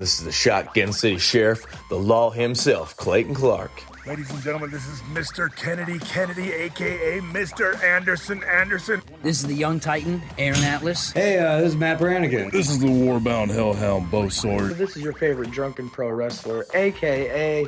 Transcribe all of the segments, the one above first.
This is the Shotgun City Sheriff, the law himself, Clayton Clark. Ladies and gentlemen, this is Mr. Kennedy, a.k.a. Mr. Anderson. This is the Young Titan, Aaron Atlas. Hey, this is Matt Brannigan. This is the Warbound Hellhound Bow Sword. This is your favorite drunken pro wrestler, a.k.a.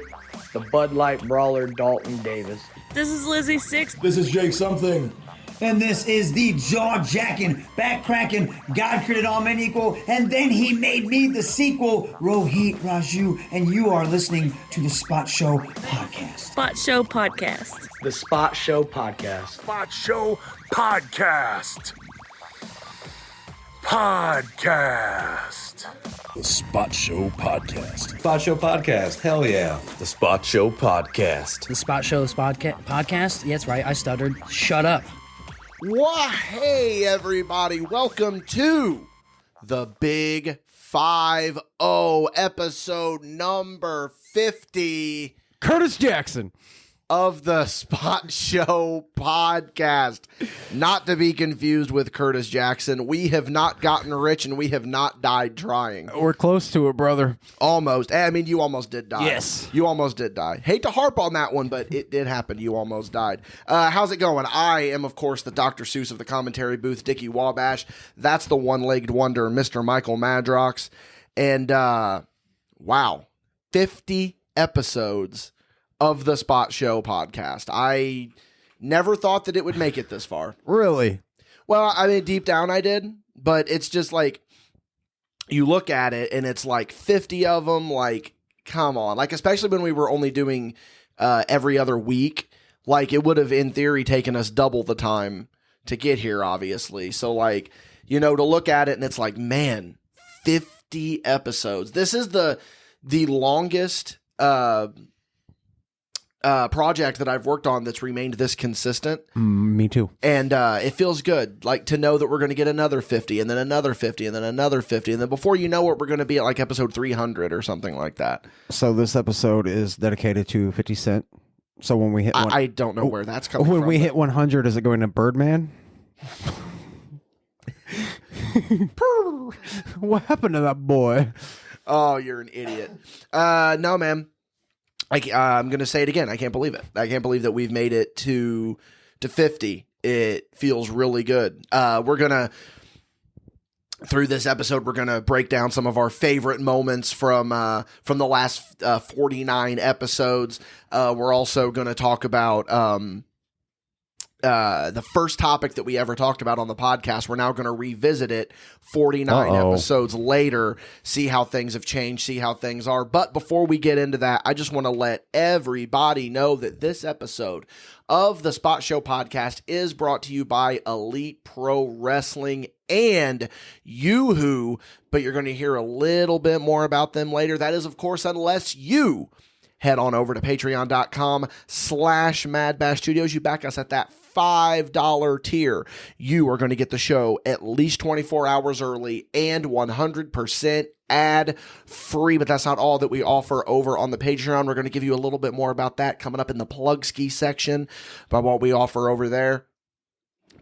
the Bud Light Brawler, Dalton Davis. This is Lizzie Six. This is Jake Something. And this is the jaw-jacking, back-cracking, God created all men equal, and then he made me the sequel, Rohit Raju, and you are listening to the Spot Show Podcast. Spot Show Podcast. The Spot Show Podcast. Spot Show Podcast. The Spot Show Podcast. Spot Show Podcast. Hell yeah. The Spot Show Podcast. The Spot Show Podcast? Yeah, that's right, I stuttered. Shut up. Why, hey everybody, welcome to the Big 5-0, episode number 50 Curtis Jackson of the Spot Show Podcast. Not to be confused with Curtis Jackson. We have not gotten rich and we have not died trying. We're close to it, brother. Almost. I mean, you almost did die. Yes. You almost did die. Hate to harp on that one, but it did happen. You almost died. How's it going? I am, of course, the Dr. Seuss of the commentary booth, Dickie Wabash. That's the one-legged wonder, Mr. Michael Madrox. And, wow, 50 episodes of the Spot Show Podcast. I never thought that it would make it this far. Really? Well, I mean, deep down I did, but it's just like, you look at it and it's like 50 of them, like, come on. Like, especially when we were only doing every other week, like, it would have, in theory, taken us double the time to get here, obviously. So, like, you know, to look at it and it's like, man, 50 episodes. This is the longest project that I've worked on that's remained this consistent. Me too. And it feels good, like, to know that we're going to get another 50 and then another 50 and then another 50. And then before you know it, we're going to be at like episode 300 or something like that. So this episode is dedicated to 50 Cent. So when we hit I don't know where that's coming from. When we hit 100, is it going to Birdman? What happened to that boy? Oh, you're an idiot. No, man. I'm going to say it again. I can't believe it. I can't believe that we've made it to 50. It feels really good. We're going to, through this episode, we're going to break down some of our favorite moments from the last 49 episodes. We're also going to talk about the first topic that we ever talked about on the podcast. We're now going to revisit it 49 episodes later, see how things have changed, see how things are. But before we get into that, I just want to let everybody know that this episode of the Spot Show Podcast is brought to you by Elite Pro Wrestling and Yoo-Hoo, but you're going to hear a little bit more about them later. That is, of course, unless you head on over to patreon.com/MadBash Studios. You back us at that $5 tier. You are going to get the show at least 24 hours early and 100% ad free, but that's not all that we offer over on the Patreon. We're going to give you a little bit more about that coming up in the plug ski section about what we offer over there.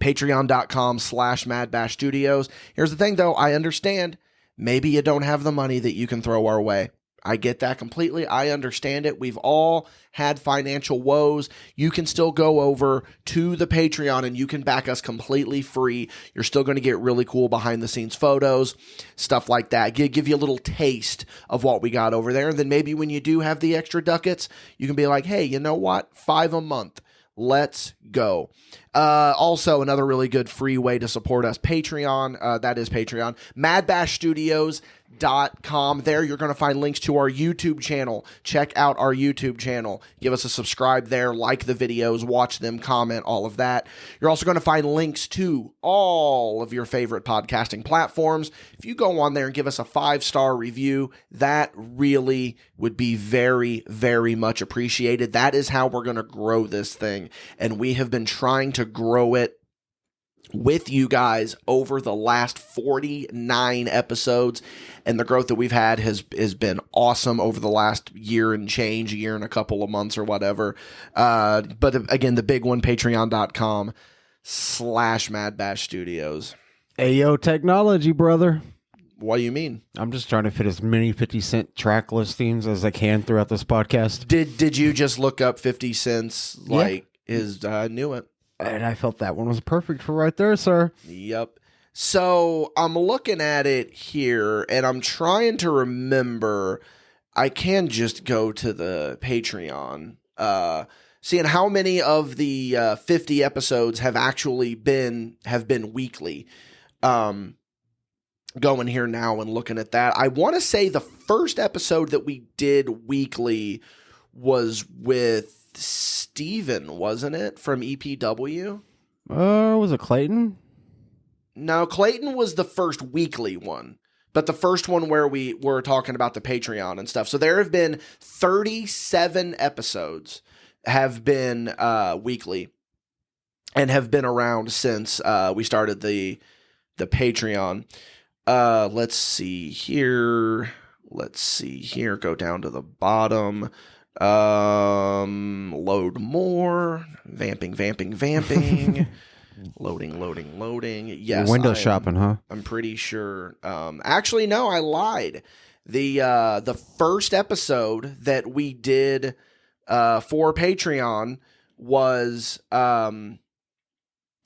Patreon.com/MadBash Studios. Here's the thing though, I understand maybe you don't have the money that you can throw our way. I get that completely. I understand it. We've all had financial woes. You can still go over to the Patreon and you can back us completely free. You're still going to get really cool behind the scenes photos, stuff like that. Give you a little taste of what we got over there. And then maybe when you do have the extra ducats, you can be like, hey, you know what? $5 a month. Let's go. Also, another really good free way to support us, Patreon. That is Patreon. MadBashStudios.com. There you're going to find links to our YouTube channel. Check out our YouTube channel. Give us a subscribe there. Like the videos. Watch them. Comment. All of that. You're also going to find links to all of your favorite podcasting platforms. If you go on there and give us a 5-star review, that really would be very, very much appreciated. That is how we're going to grow this thing. And we have been trying to grow it with you guys over the last 49 episodes, and the growth that we've had has been awesome over the last year and change, a year and a couple of months or whatever. But again, the big one, patreon.com/MadBash Studios. Ayo, technology, brother. What do you mean? I'm just trying to fit as many 50 Cent track listings as I can throughout this podcast. Did you just look up 50 Cent's, like, his, knew it. And I felt that one was perfect for right there, sir. Yep. So I'm looking at it here, and I'm trying to remember. I can just go to the Patreon, seeing how many of the 50 episodes have actually been weekly. Going here now and looking at that, I want to say the first episode that we did weekly was with Steven, wasn't it, from EPW? Was it Clayton? No, Clayton was the first weekly one, but the first one where we were talking about the Patreon and stuff. So there have been 37 episodes have been weekly and have been around since we started the Patreon. Let's see here. Go down to the bottom. Load more. Vamping. Loading. Yes. Window shopping, huh? I'm pretty sure. Actually, no, I lied. The first episode that we did for Patreon was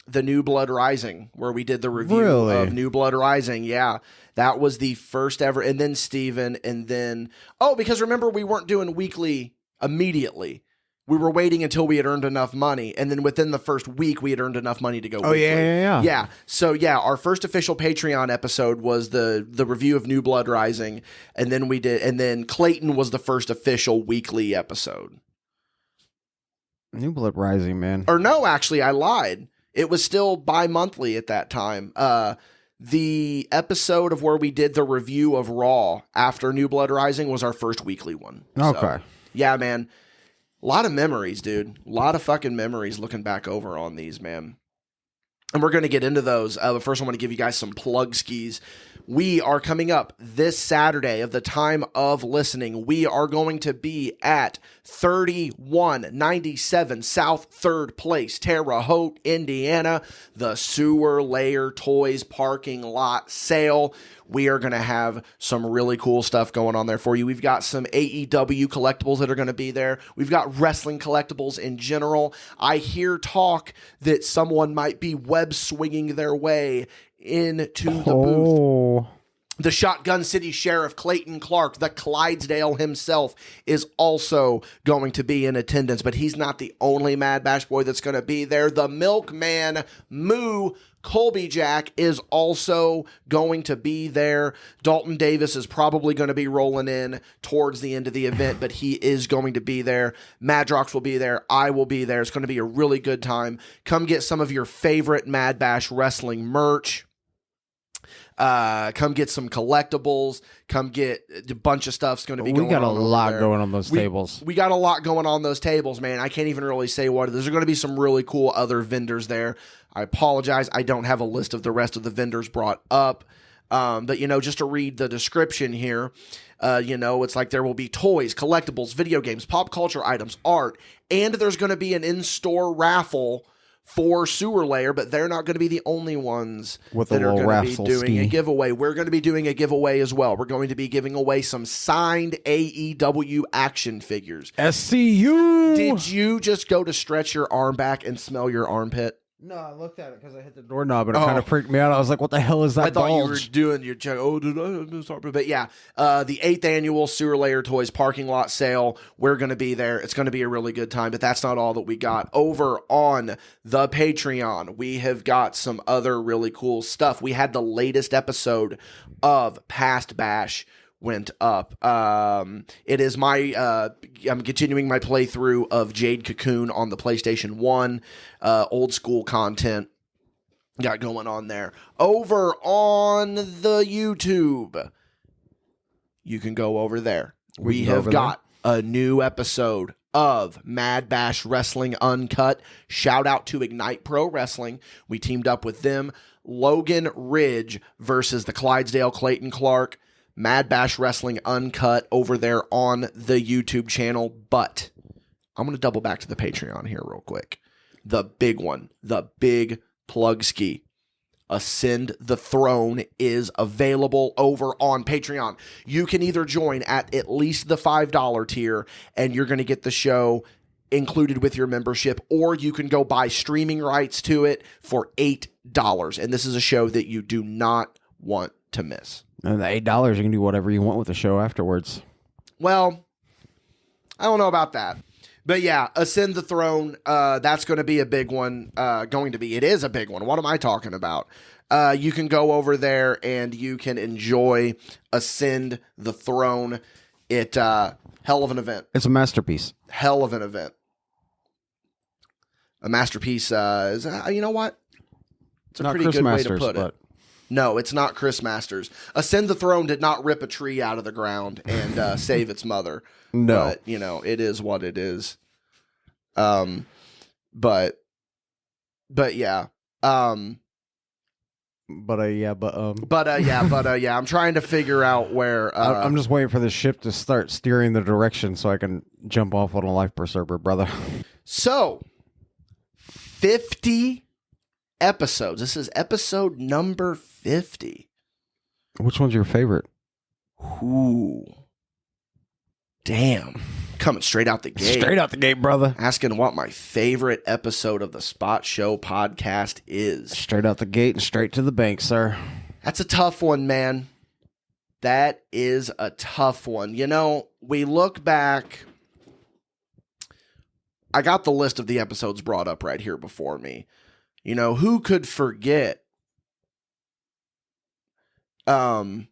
the New Blood Rising, where we did the review of New Blood Rising. Yeah, that was the first ever. And then Steven, and then... Oh, because remember, we weren't doing weekly immediately. We were waiting until we had earned enough money, and then within the first week, we had earned enough money to go weekly. Yeah. So, yeah, our first official Patreon episode was the review of New Blood Rising, and then Clayton was the first official weekly episode. New Blood Rising, man. Or no, actually, I lied. It was still bi-monthly at that time. The episode of where we did the review of Raw after New Blood Rising was our first weekly one. Okay. So, yeah, man. A lot of memories, dude. A lot of fucking memories looking back over on these, man. And we're going to get into those. But first, I want to give you guys some plug skis. We are coming up this Saturday of the time of listening. We are going to be at 3197 South 3rd Place, Terre Haute, Indiana, the Sewer Layer Toys parking lot sale. We are going to have some really cool stuff going on there for you. We've got some AEW collectibles that are going to be there. We've got wrestling collectibles in general. I hear talk that someone might be web swinging their way into the booth. The Shotgun City Sheriff, Clayton Clark, the Clydesdale himself, is also going to be in attendance, but he's not the only MadBash boy that's going to be there. The Milkman, Moo Colby Jack, is also going to be there. Dalton Davis is probably going to be rolling in towards the end of the event, but he is going to be there. Madrox will be there. I will be there. It's going to be a really good time. Come get some of your favorite MadBash wrestling merch. Come get some collectibles. Come get a bunch of stuff's going to be going on. We got a lot going on those tables. We got a lot going on those tables, man. I can't even really say what. There's going to be some really cool other vendors there. I apologize. I don't have a list of the rest of the vendors brought up. But, just to read the description here, it's like there will be toys, collectibles, video games, pop culture items, art, and there's going to be an in-store raffle for Sewer Layer, but they're not going to be the only ones that are going to be doing a giveaway. We're going to be doing a giveaway as well. We're going to be giving away some signed AEW action figures. SCU! Did you just go to stretch your arm back and smell your armpit? No, I looked at it because I hit the doorknob and it kind of freaked me out. I was like, what the hell is that? I thought bulge? you were doing your check. Oh, did I? Sorry. But yeah, the 8th annual Sewer Layer Toys parking lot sale. We're going to be there. It's going to be a really good time, but that's not all that we got. Over on the Patreon, we have got some other really cool stuff. We had the latest episode of Past Bash went up. It is I'm continuing my playthrough of Jade Cocoon on the PlayStation 1, old school content got going on there. Over on the YouTube, you can go over there. We have got a new episode of MadBash Wrestling Uncut. Shout out to Ignite Pro Wrestling. We teamed up with them. Logan Ridge versus the Clydesdale Clayton Clark. MadBash Wrestling Uncut over there on the YouTube channel. But I'm going to double back to the Patreon here real quick. The big one, the big plug ski. Ascend the Throne is available over on Patreon. You can either join at least the $5 tier, and you're going to get the show included with your membership, or you can go buy streaming rights to it for $8. And this is a show that you do not want to miss. And the $8, you can do whatever you want with the show afterwards. Well, I don't know about that. But yeah, Ascend the Throne, that's going to be a big one. It is a big one. What am I talking about? You can go over there and you can enjoy Ascend the Throne. Hell of an event. It's a masterpiece. Hell of an event. A masterpiece is, you know what? It's a Not pretty Chris good Masters, way to put it. No, it's not Chris Masters. Ascend the Throne did not rip a tree out of the ground and save its mother. No. But, it is what it is. But yeah. I'm trying to figure out where. I'm just waiting for the ship to start steering the direction so I can jump off on a life preserver, brother. So, 50 episodes. This is episode number 50. Which one's your favorite? Ooh. Damn. Coming straight out the gate. Straight out the gate, brother. Asking what my favorite episode of the Spot Show podcast is. Straight out the gate and straight to the bank, sir. That's a tough one, man. That is a tough one. We look back. I got the list of the episodes brought up right here before me. Who could forget? Who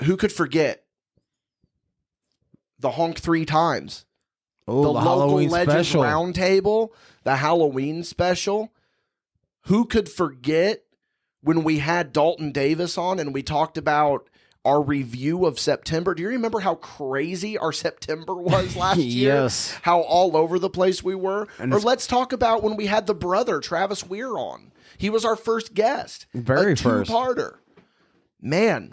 could forget the honk 3 times? Oh, the the local Halloween Legends special. Roundtable, the Halloween special. Who could forget when we had Dalton Davis on and we talked about our review of September? Do you remember how crazy our September was last year? Yes. How all over the place we were? And or let's talk about when we had the brother, Travis Weir, on. He was our first guest. Very a first. two-parter. Man,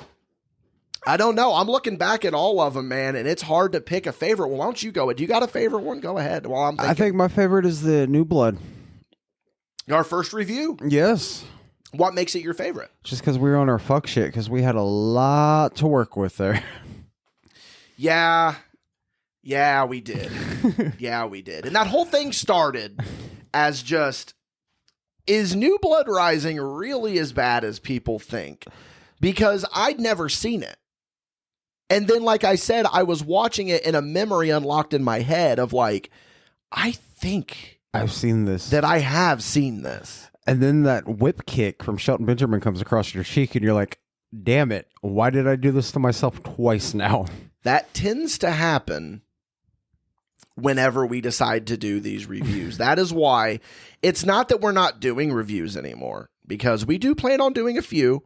I don't know. I'm looking back at all of them, man, and it's hard to pick a favorite. Well, why don't you go? Do you got a favorite one? Go ahead while I'm thinking. I think my favorite is the New Blood. Our first review? Yes. What makes it your favorite? Just because we were on our fuck shit, because we had a lot to work with there. Yeah, we did. Yeah, we did. And that whole thing started as just, is New Blood Rising really as bad as people think? Because I'd never seen it. And then, like I said, I was watching it and a memory unlocked in my head of like, I think I've seen this. that I have seen this. And then that whip kick from Shelton Benjamin comes across your cheek and you're like, damn it, why did I do this to myself twice now? That tends to happen whenever we decide to do these reviews. That is why it's not that we're not doing reviews anymore, because we do plan on doing a few.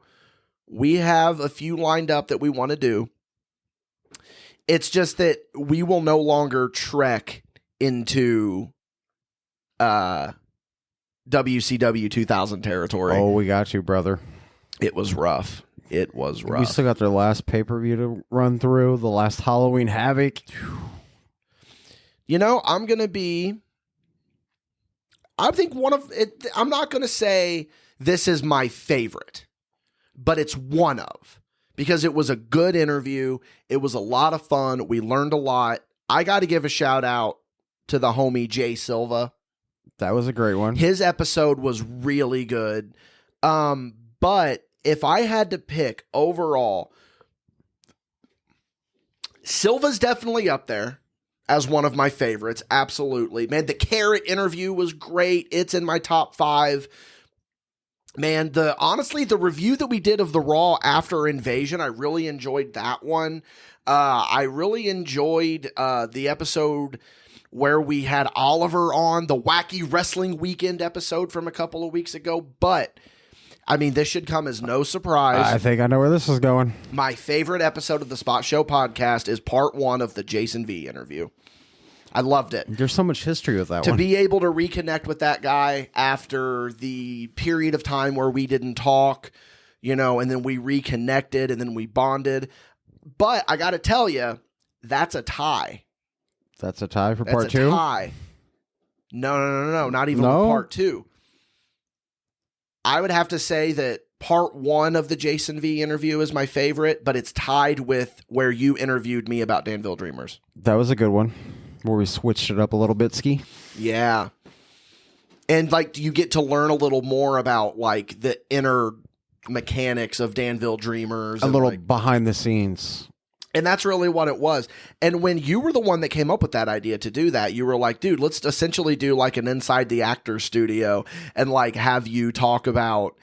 We have a few lined up that we want to do. It's just that we will no longer trek into WCW 2000 territory. Oh, we got you, brother. It was rough. It was rough. We still got their last pay-per-view to run through, the last Halloween Havoc. I'm going to be... I think one of it. I'm not going to say this is my favorite, but it's one of, because it was a good interview. It was a lot of fun. We learned a lot. I got to give a shout out to the homie Jay Silva. That was a great one. His episode was really good. But if I had to pick overall, Silva's definitely up there as one of my favorites. Absolutely. Man, the Carrot interview was great. It's in my top 5. Man, honestly, the review that we did of the Raw after Invasion, I really enjoyed that one. I really enjoyed the episode where we had Oliver on, the Wacky Wrestling Weekend episode from a couple of weeks ago. But, I mean, this should come as no surprise. I think I know where this is going. My favorite episode of the Spot Show podcast is part 1 of the Jason V interview. I loved it. There's so much history with that To one. be able to reconnect with that guy after the period of time where we didn't talk, and then we reconnected and then we bonded. But I got to tell you, that's a tie. That's a tie for That's part 2? a tie. No. Not even No? with part 2. I would have to say that part 1 of the Jason V interview is my favorite, but it's tied with where you interviewed me about Danville Dreamers. That was a good one, where we switched it up a little bit, Ski. Yeah. And like you get to learn a little more about like the inner mechanics of Danville Dreamers. A little behind the scenes. And that's really what it was. And when you were the one that came up with that idea to do that, you were like, dude, let's essentially do like an inside the actor studio and like have you talk about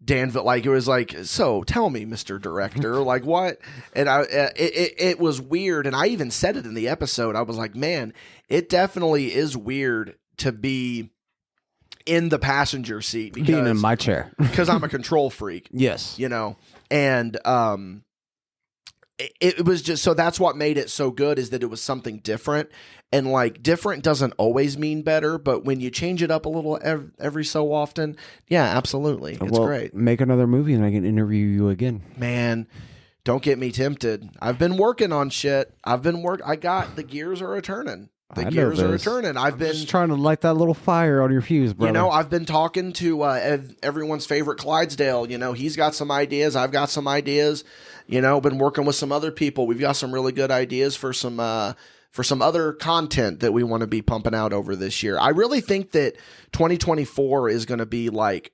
Danville. Like it was like, so tell me, Mr. Director, like what? And it was weird. And I even said it in the episode. I was like, man, it definitely is weird to be in the passenger seat because, being in my chair because I'm a control freak. Yes. You know, and it was just, so that's what made it so good is that it was something different. And like different doesn't always mean better, but when you change it up a little every so often, yeah, absolutely. It's great. Make another movie and I can interview you again. Man, don't get me tempted. I've been working on shit. I got the gears are a-turning. The gears are a-turning. I'm been just trying to light that little fire on your fuse, brother. You know, I've been talking to everyone's favorite Clydesdale. You know, he's got some ideas. I've got some ideas. You know, been working with some other people. We've got some really good ideas for some other content that we want to be pumping out over this year. I really think that 2024 is going to be like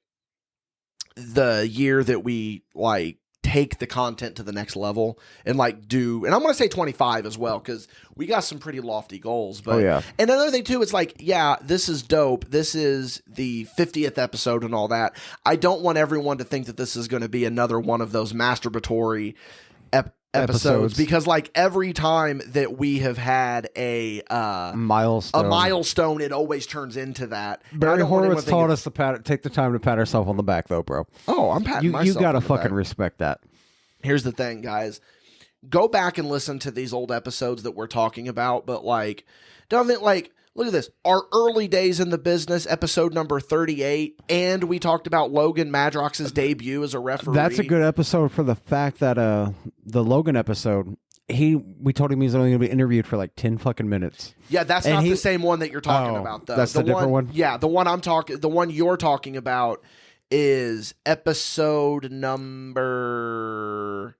the year that we like take the content to the next level and like do, and I'm going to say 25 as well, because we got some pretty lofty goals. But, yeah. And another thing too, it's like, yeah, this is dope. This is the 50th episode and all that. I don't want everyone to think that this is going to be another one of those masturbatory episodes, because like every time that we have had a milestone, it always turns into that. Barry Horowitz taught us to take the time to pat ourselves on the back, though, bro. Oh, I'm patting myself. You gotta on the fucking back. respect that. Here's the thing, guys. Go back and listen to these old episodes that we're talking about, but like, don't think like. Look at this. Our early days in the business, episode number 38, and we talked about Logan Madrox's debut as a referee. That's a good episode for the fact that the Logan episode, we told him he's only going to be interviewed for like 10 fucking minutes. Yeah, that's not the same one that you're talking about, though. That's the different one? Yeah, the one you're talking about is episode number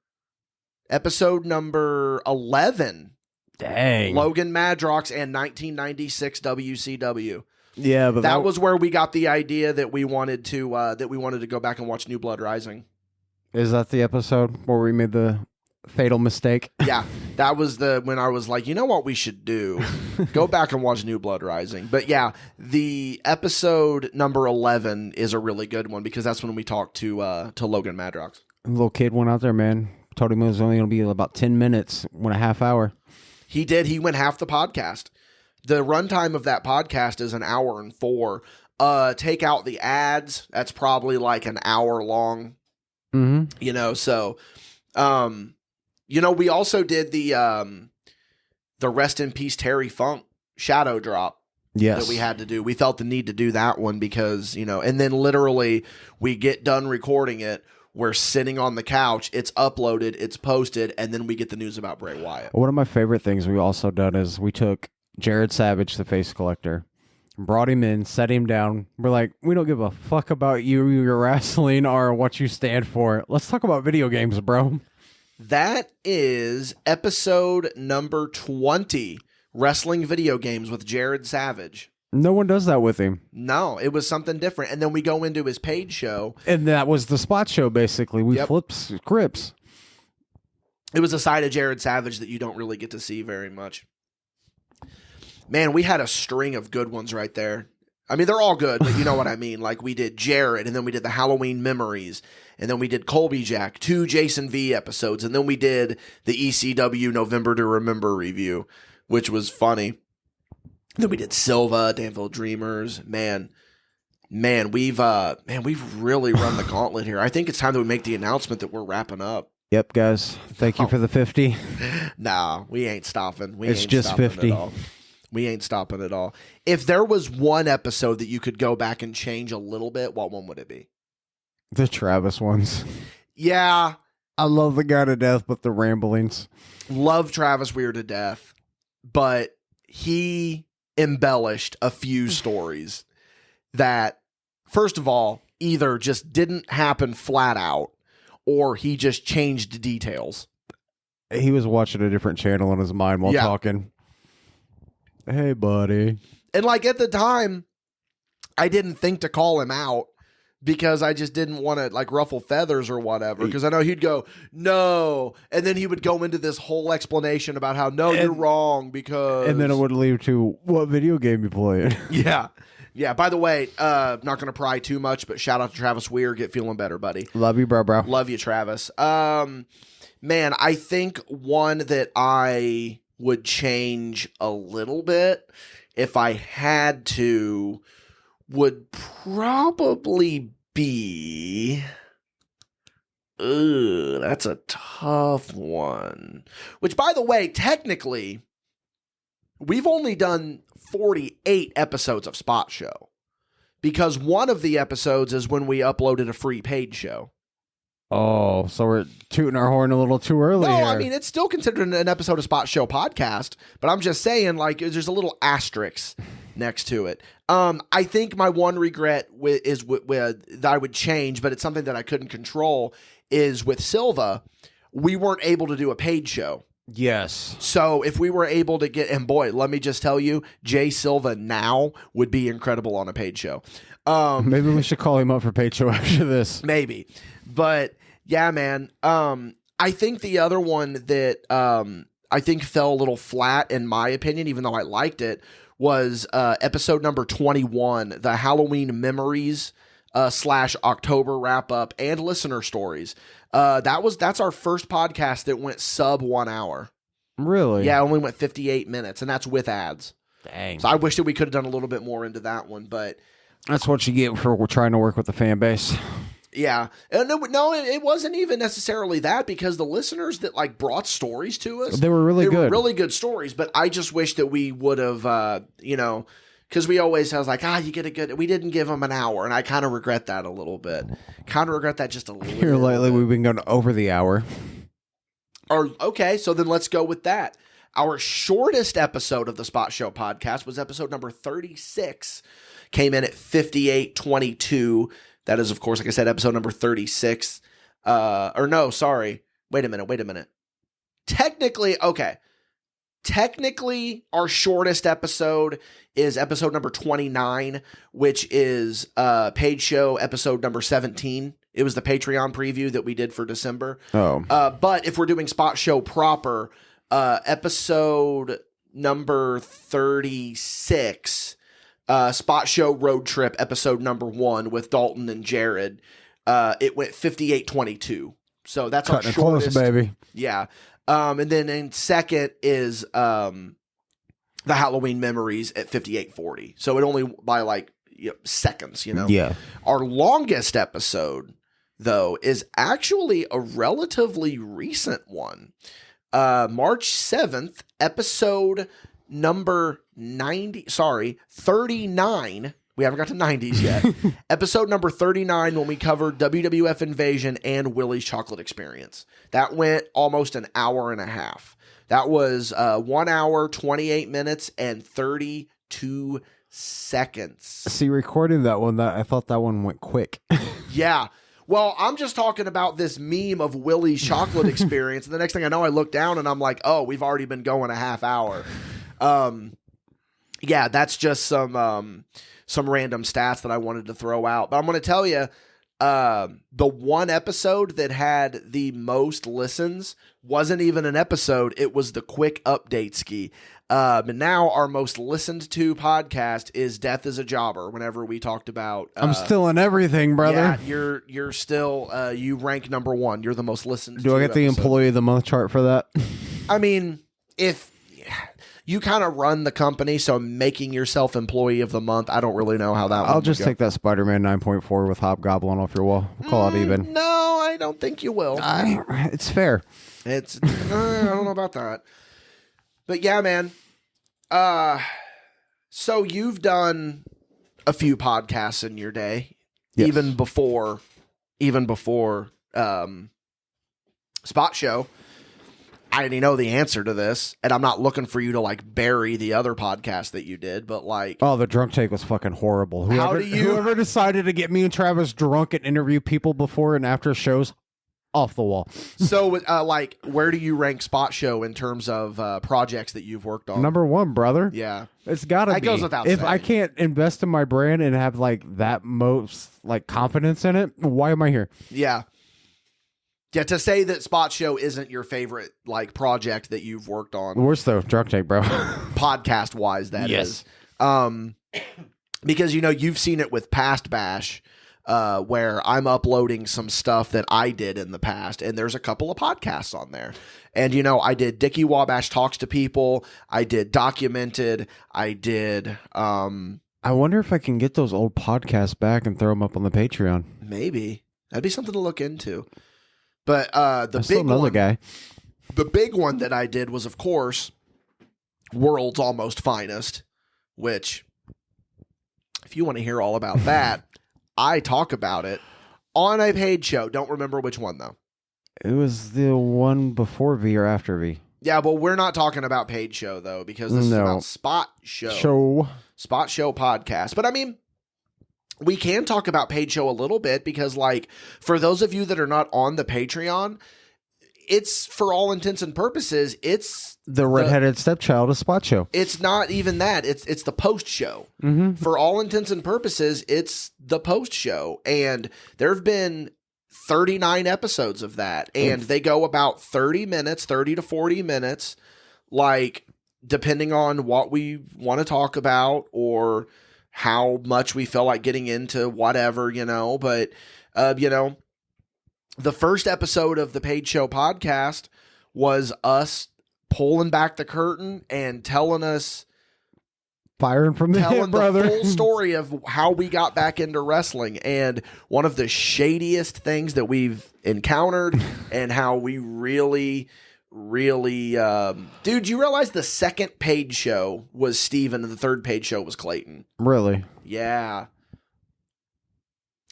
11. Dang. Logan Madrox and 1996 WCW. Yeah, but that was where we got the idea that we wanted to go back and watch New Blood Rising. Is that the episode where we made the fatal mistake? Yeah, that was when I was like, you know what we should do? Go back and watch New Blood Rising. But yeah, the episode number 11 is a really good one because that's when we talked to Logan Madrox. A little kid went out there, man. Told him it was only going to be about 10 minutes, went a half hour. He did. He went half the podcast. The runtime of that podcast is 1 hour and 4. Take out the ads. That's probably like an hour long. Mm-hmm. You know, so, we also did the Rest in Peace Terry Funk shadow drop. Yes. That we had to do. We felt the need to do that one because, and then literally we get done recording it. We're sitting on the couch, it's uploaded, it's posted, and then we get the news about Bray Wyatt. One of my favorite things we also done is we took Jared Savage, the face collector, brought him in, set him down. We're like, we don't give a fuck about you, your wrestling, or what you stand for. Let's talk about video games, bro. That is episode number 20, Wrestling Video Games with Jared Savage. No one does that with him. No, it was something different. And then we go into his paid show. And that was the spot show, basically. We flipped scripts. It was a side of Jared Savage that you don't really get to see very much. Man, we had a string of good ones right there. I mean, they're all good, but you know what I mean. Like, we did Jared, and then we did the Halloween Memories, and then we did Colby Jack, 2 Jason V episodes, and then we did the ECW November to Remember review, which was funny. Then we did Silva, Danville Dreamers. Man, we've really run the gauntlet here. I think it's time that we make the announcement that we're wrapping up. Yep, guys. Thank you for the 50. Nah, we ain't stopping. It's just 50. We ain't stopping at all. If there was one episode that you could go back and change a little bit, what one would it be? The Travis ones. Yeah. I love the guy to death, but the ramblings. Love Travis Weir to death, but he embellished a few stories that, first of all, either just didn't happen flat out or he just changed details. He was watching a different channel in his mind while talking. Hey, buddy. And like at the time, I didn't think to call him out because I just didn't want to like ruffle feathers or whatever. Because I know he'd go, no. And then he would go into this whole explanation about how, no, you're wrong because. And then it would lead to what video game you playing. Yeah. Yeah. By the way, not going to pry too much, but shout out to Travis Weir. Get feeling better, buddy. Love you, bro. Love you, Travis. Man, I think one that I would change a little bit if I had to would probably be... that's a tough one. Which, by the way, technically, we've only done 48 episodes of Spot Show. Because one of the episodes is when we uploaded a free paid show. Oh, so we're tooting our horn a little too early No, here. I mean, it's still considered an episode of Spot Show podcast, but I'm just saying, like, there's a little asterisk next to it. I think my one regret that I would change, but it's something that I couldn't control, is with Silva, we weren't able to do a paid show. Yes. So if we were able to get, and boy, let me just tell you, Jay Silva now would be incredible on a paid show. Maybe we should call him up for paid show after this. Maybe. But yeah, man. I think the other one that I think fell a little flat in my opinion, even though I liked it, was episode number 21, the Halloween memories / October wrap up and listener stories. That's our first podcast that went sub 1 hour. Really? Yeah, only went 58 minutes, and that's with ads. Dang. So I wish that we could have done a little bit more into that one, but that's what you get for trying to work with the fan base. Yeah. No, it wasn't even necessarily that, because the listeners that like brought stories to us, they were really good. Were really good stories, but I just wish that we would have, because we always was like, you get a good, we didn't give them an hour, and I kind of regret that a little bit. Kind of regret that just a little bit. Here lately, we've been going over the hour. Okay, so then let's go with that. Our shortest episode of the Spot Show podcast was episode number 36. Came in at 58:22. That is, of course, like I said, episode number 36. Or no, sorry. Wait a minute. Technically, our shortest episode is episode number 29, which is paid show episode number 17. It was the Patreon preview that we did for December. Oh. But if we're doing Spot Show proper, episode number 36... Spot Show Road Trip episode number 1 with Dalton and Jared. It went 58:22. So that's cutting our shortest. Close, baby. Yeah. And then in second is the Halloween Memories at 58:40. So it only by like seconds, Yeah. Our longest episode, though, is actually a relatively recent one. March 7th, episode number 39. We haven't got to 90s yet. Episode number 39, when we covered WWF Invasion and Willie's Chocolate Experience. That went almost an hour and a half. That was 1 hour, 28 minutes, and 32 seconds. See, recording that one, I thought that one went quick. Yeah. Well, I'm just talking about this meme of Willie's Chocolate Experience. And the next thing I know, I look down and I'm like, oh, we've already been going a half hour. Yeah, that's just some random stats that I wanted to throw out. But I'm going to tell you, the one episode that had the most listens wasn't even an episode. It was the quick update ski. But now our most listened to podcast is Death is a Jobber. Whenever we talked about, I'm still in everything, brother. Yeah, you're still you rank number 1. You're the most listened. Do I get the Employee of the Month chart for that? I mean, if you kind of run the company, so making yourself Employee of the Month, I don't really know how that. I'll just take that Spider-Man 9.4 with Hobgoblin off your wall. We'll call it even. No, I don't think you will. It's fair. It's I don't know about that. But yeah, man. So you've done a few podcasts in your day, yes. even before Spot Show. I already know the answer to this, and I'm not looking for you to like bury the other podcast that you did, but like, Oh, the drunk take was fucking horrible. How do you- Whoever decided to get me and Travis drunk and interview people before and after shows, off the wall. so like, where do you rank Spot Show in terms of projects that you've worked on? Number one, brother. Yeah. It's gotta That be. goes without if saying. I can't invest in my brand and have like that most like confidence in it, why am I here? Yeah. Yeah, to say that Spot Show isn't your favorite like project that you've worked on, Worse though, drunk take, bro. podcast wise, that is. Because you've seen it with Past Bash, where I'm uploading some stuff that I did in the past, and there's a couple of podcasts on there. And I did Dickie Wabash Talks to People, I did Documented, I did I wonder if I can get those old podcasts back and throw them up on the Patreon. maybe. That'd be something to look into. But the Still big another one, guy. the big one that I did was, of course, World's Almost Finest, which, if you want to hear all about that, I talk about it on a paid show. Don't remember which one, though. It was the one before V or after V. Yeah, well, we're not talking about paid show, though, because this is about Spot Show. Spot Show podcast. But, I mean, we can talk about paid show a little bit because, like, for those of you that are not on the Patreon, it's, for all intents and purposes, it's The redheaded stepchild of Spot Show. It's not even that. It's the post show. Mm-hmm. For all intents and purposes, it's the post show. And there have been 39 episodes of that. And they go about 30 to 40 minutes, like, depending on what we want to talk about or how much we feel like getting into whatever, But, the first episode of the Paid Show podcast was us pulling back the curtain and telling Firing from the hip, brother. the full story of how we got back into wrestling and one of the shadiest things that we've encountered and how we really dude, you realize the second paid show was Steven and the third paid show was Clayton? Really? Yeah.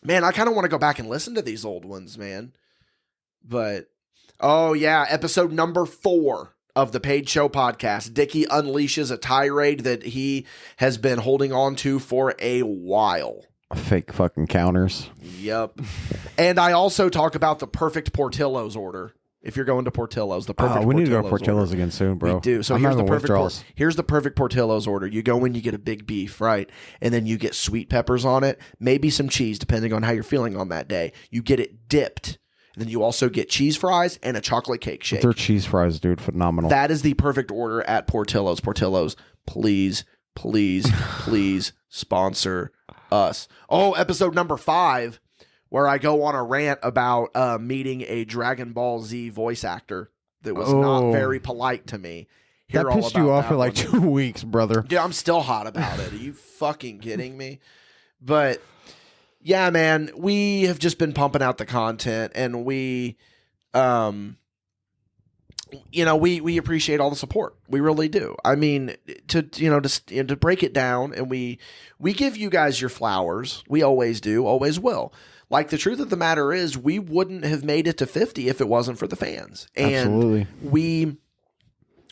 Man, I kind of want to go back and listen to these old ones, man. But, oh yeah, episode number 4 of the Paid Show podcast. Dickie unleashes a tirade that he has been holding on to for a while. Fake fucking counters. Yep. And I also talk about the perfect Portillo's order. If you're going to Portillo's, the perfect we need to go to Portillo's Portillo's order. again soon, bro. We do. So I'm here's the having perfect withdrawals. here's the perfect Portillo's order. You go in, you get a big beef, right? And then you get sweet peppers on it, maybe some cheese, depending on how you're feeling on that day. You get it dipped. And then you also get cheese fries and a chocolate cake shake. Their cheese fries, dude, phenomenal. That is the perfect order at Portillo's. Portillo's, please sponsor us. Oh, episode number 5, where I go on a rant about meeting a Dragon Ball Z voice actor that was not very polite to me. That pissed you off for like 2 weeks, brother. Dude, I'm still hot about it. Are you fucking kidding me? But yeah, man, we have just been pumping out the content, and we appreciate all the support. We really do. I mean, to break it down, and we give you guys your flowers. We always do, always will. Like, the truth of the matter is, we wouldn't have made it to 50 if it wasn't for the fans. And Absolutely.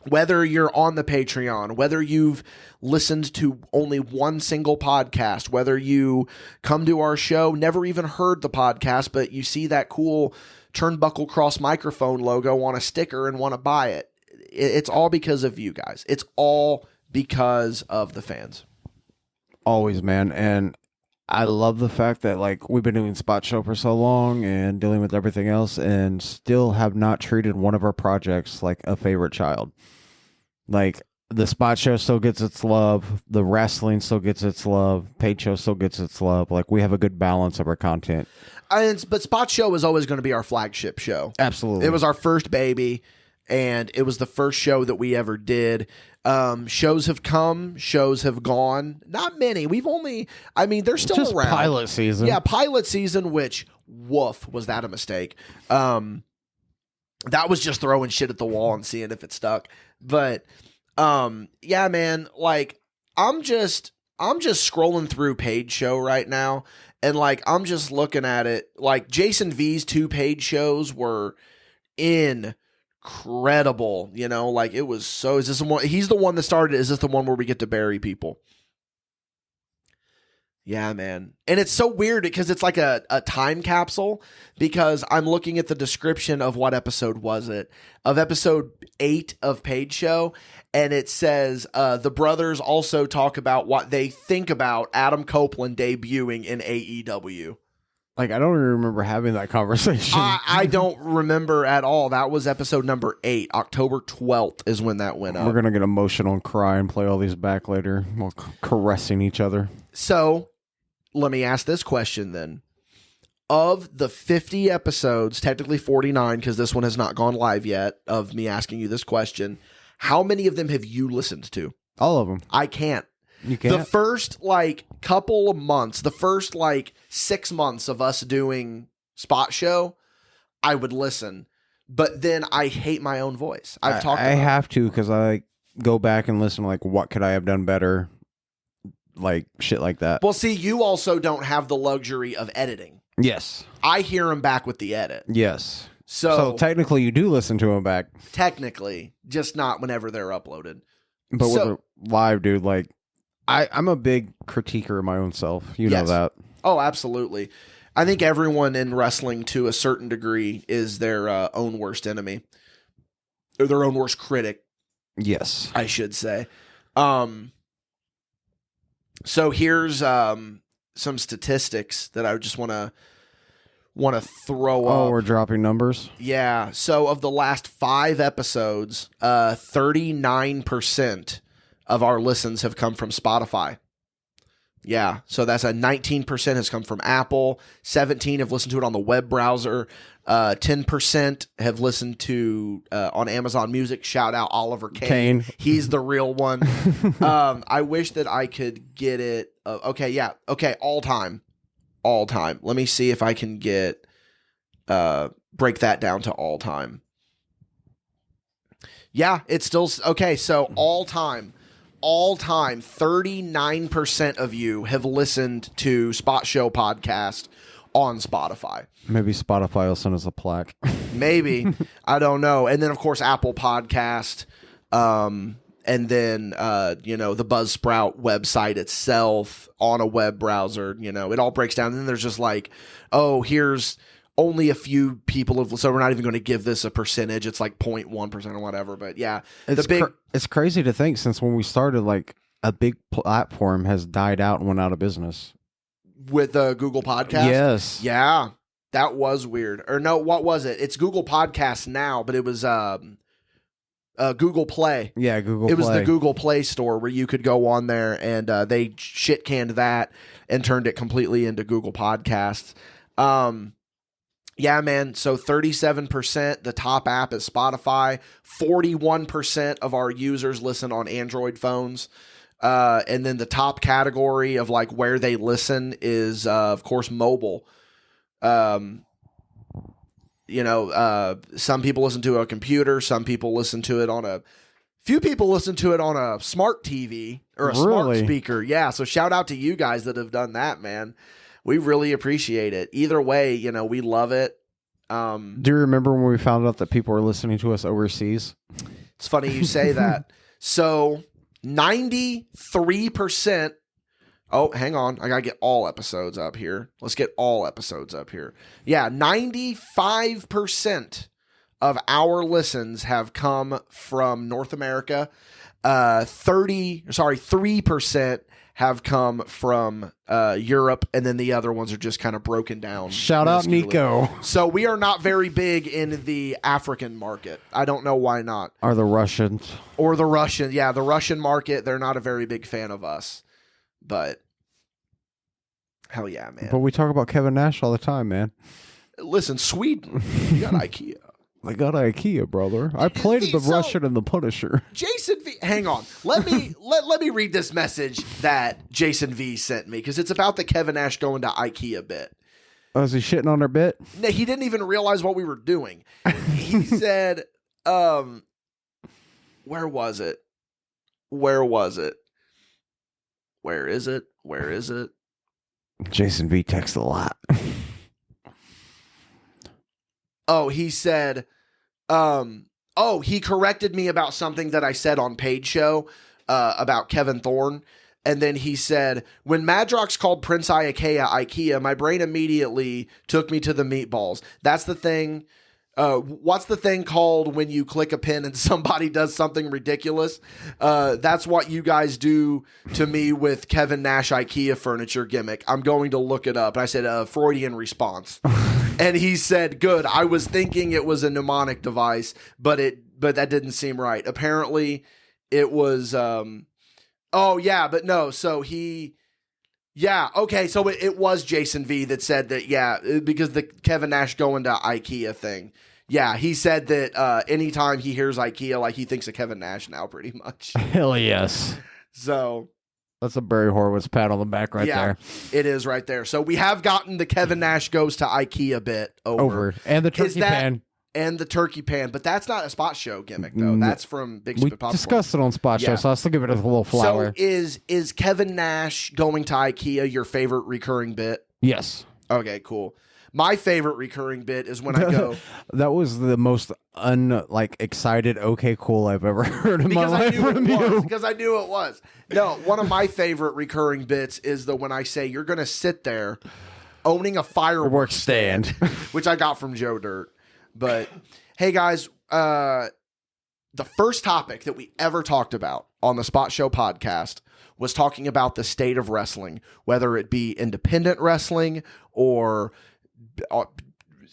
whether you're on the Patreon, whether you've listened to only one single podcast, whether you come to our show, never even heard the podcast, but you see that cool Turnbuckle Cross microphone logo on a sticker and want to buy it, it's all because of you guys. It's all because of the fans. Always, man. And I love the fact that, like, we've been doing Spot Show for so long and dealing with everything else and still have not treated one of our projects like a favorite child. Like, the Spot Show still gets its love. The wrestling still gets its love. Paid Show still gets its love. Like, we have a good balance of our content. But Spot Show is always going to be our flagship show. Absolutely. It was our first baby, and it was the first show that we ever did. Shows have come, shows have gone. Not many. They're still just around. Pilot season. Yeah, pilot season, which, woof, was that a mistake? That was just throwing shit at the wall and seeing if it stuck. But, yeah, man, like, I'm just scrolling through Paid Show right now, and, like, I'm just looking at it. Like, Jason V's 2 paid shows were incredible. incredible. You know, like it was so. Is this the one? He's the one that started. Is this the one where we get to bury people? Yeah, man. And it's so weird because it's like a time capsule, because I'm looking at the description of what episode was it? Of episode 8 of Paid Show. And it says the brothers also talk about what they think about Adam Copeland debuting in AEW. Like, I don't even remember having that conversation. I don't remember at all. That was episode number 8. October 12th is when that went up. We're going to get emotional and cry and play all these back later while caressing each other. So, let me ask this question then. Of the 50 episodes, technically 49, because this one has not gone live yet, of me asking you this question, how many of them have you listened to? All of them. I can't. You can't? The first, couple of months, the first, 6 months of us doing Spot Show, I would listen. But then I hate my own voice. I have to, because I go back and listen to, what could I have done better? Shit like that. Well, see, you also don't have the luxury of editing. Yes. I hear them back with the edit. Yes. So technically you do listen to them back. Technically, just not whenever they're uploaded. But with a live, dude, I'm a big critiquer of my own self. You know that. Oh, absolutely. I think everyone in wrestling, to a certain degree, is their own worst enemy. Or their own worst critic. Yes. I should say. So here's some statistics that I just want to throw up. Oh, we're dropping numbers? Yeah. So of the last 5 episodes, 39% of our listens have come from Spotify. Yeah. So that's 19% has come from Apple. 17 have listened to it on the web browser. 10% have listened to on Amazon Music. Shout out Oliver Kane. He's the real one. I wish that I could get it. Okay. Yeah. Okay. All time. Let me see if I can get break that down to all time. Yeah, it's still okay. So all time, 39% of you have listened to Spot Show podcast on Spotify. Maybe Spotify will send us a plaque. Maybe. I don't know. And then, of course, Apple Podcast. And then, the Buzzsprout website itself on a web browser. It all breaks down. And then there's just here's only a few people have. So we're not even going to give this a percentage. It's 0.1% or whatever. But yeah, it's crazy to think, since when we started, a big platform has died out and went out of business. With Google Podcast? Yes. Yeah. That was weird. Or no, what was it? It's Google Podcasts now, but it was Google Play. Yeah, Google Play. It was the Google Play store where you could go on there, and they shit canned that and turned it completely into Google Podcasts. Yeah, man. So 37%, the top app is Spotify. 41% of our users listen on Android phones. And then the top category of where they listen is, of course, mobile. Some people listen to a computer. Some people listen to it few people listen to it on a smart TV or a smart speaker. Yeah. So shout out to you guys that have done that, man. We really appreciate it. Either way, we love it. Do you remember when we found out that people were listening to us overseas? It's funny you say that. So 93%. Oh, hang on. I got to get all episodes up here. Let's get all episodes up here. Yeah, 95% of our listens have come from North America. 3% have come from Europe, and then the other ones are just kind of broken down. Shout out Nico. So we are not very big in the African market. I don't know why not. Or the Russians. Or the Russian. Yeah, the Russian market, they're not a very big fan of us. But hell yeah, man. But we talk about Kevin Nash all the time, man. Listen, Sweden, you got IKEA. I got IKEA, brother. I played the Russian and the Punisher. Jason V. Hang on. Let me read this message that Jason V sent me, because it's about the Kevin Nash going to IKEA bit. Oh, is he shitting on our bit? No, he didn't even realize what we were doing. He said, where was it? Where is it? Jason V texts a lot. Oh, he said, Oh, he corrected me about something that I said on Paid Show about Kevin Thorne. And then he said, when Madrox called Prince IKEA, my brain immediately took me to the meatballs. That's the thing. What's the thing called when you click a pin and somebody does something ridiculous? That's what you guys do to me with Kevin Nash IKEA furniture gimmick. I'm going to look it up. And I said, Freudian response. And he said, good. I was thinking it was a mnemonic device, but that didn't seem right. Apparently it was, oh yeah, but no. So okay. So it was Jason V that said that, because the Kevin Nash going to IKEA thing. Yeah, he said that anytime he hears IKEA, like he thinks of Kevin Nash now, pretty much. Hell yes. So that's a Barry Horowitz pat on the back right there. It is right there. So we have gotten the Kevin Nash goes to IKEA bit over. And the turkey pan. And the turkey pan, but that's not a Spot Show gimmick though. That's from Big Stupid Popcorn. We discussed it on Spot Show, so I'll still give it a little flower. So is Kevin Nash going to IKEA your favorite recurring bit? Yes. Okay, cool. My favorite recurring bit is when I go. That was the most excited okay cool I've ever heard in my life from you. Because I knew it was. No, one of my favorite recurring bits is when I say you're going to sit there owning a fireworks stand, which I got from Joe Dirt. But hey guys, the first topic that we ever talked about on the Spot Show podcast was talking about the state of wrestling, whether it be independent wrestling or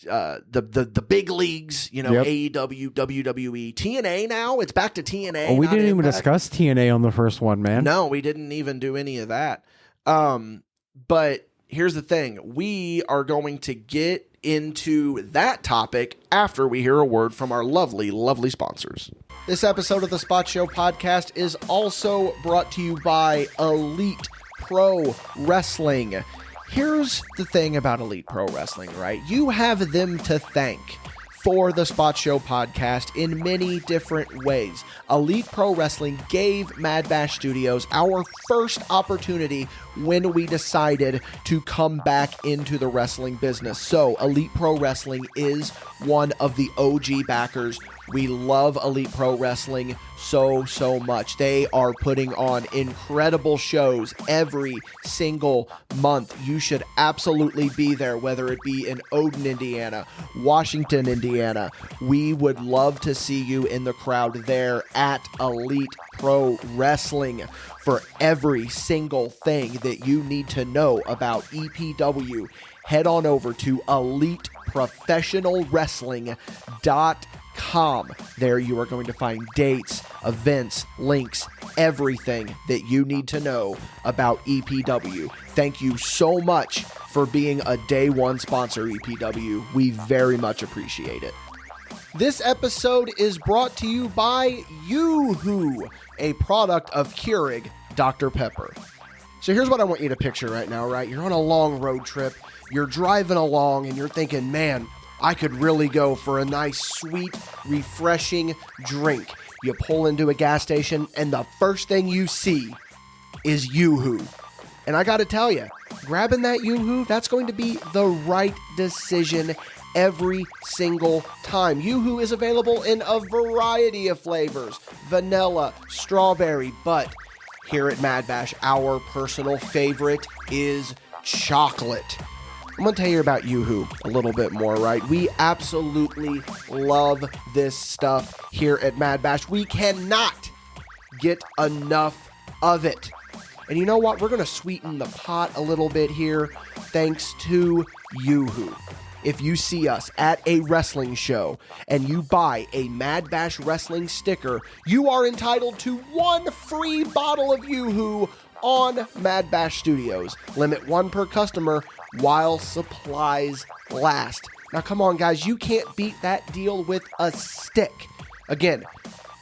the big leagues, AEW, WWE, TNA now. It's back to TNA. Oh, we didn't even discuss TNA on the first one, man. No, we didn't even do any of that. But here's the thing. We are going to get into that topic after we hear a word from our lovely, lovely sponsors. This episode of the Spot Show podcast is also brought to you by Elite Pro Wrestling. Here's the thing about Elite Pro Wrestling, right? You have them to thank for the Spot Show podcast in many different ways. Elite Pro Wrestling gave MadBash Studios our first opportunity when we decided to come back into the wrestling business. So Elite Pro Wrestling is one of the OG backers. We love Elite Pro Wrestling so much. They are putting on incredible shows every single month. You should absolutely be there, whether it be in Odin, Indiana, Washington, Indiana. We would love to see you in the crowd there at Elite Pro Wrestling for every single thing that you need to know about EPW. Head on over to EliteProfessionalWrestling.com. There you are going to find dates, events, links, everything that you need to know about EPW. Thank you so much for being a day one sponsor, EPW. We very much appreciate it. This episode is brought to you by Yoo-Hoo, a product of Keurig Dr. Pepper. So here's what I want you to picture right now, right? You're on a long road trip, you're driving along, and you're thinking, man, I could really go for a nice, sweet, refreshing drink. You pull into a gas station, and the first thing you see is Yoo-Hoo. And I gotta tell you, grabbing that Yoo-Hoo, that's going to be the right decision every single time. Yoo-Hoo is available in a variety of flavors, vanilla, strawberry, but here at MadBash, our personal favorite is chocolate. I'm going to tell you about Yoo-Hoo a little bit more, right? We absolutely love this stuff here at MadBash. We cannot get enough of it. And you know what? We're going to sweeten the pot a little bit here thanks to Yoo-Hoo. If you see us at a wrestling show and you buy a MadBash wrestling sticker, you are entitled to one free bottle of Yoo-Hoo on MadBash Studios. Limit one per customer while supplies last. Now, come on, guys. You can't beat that deal with a stick. Again,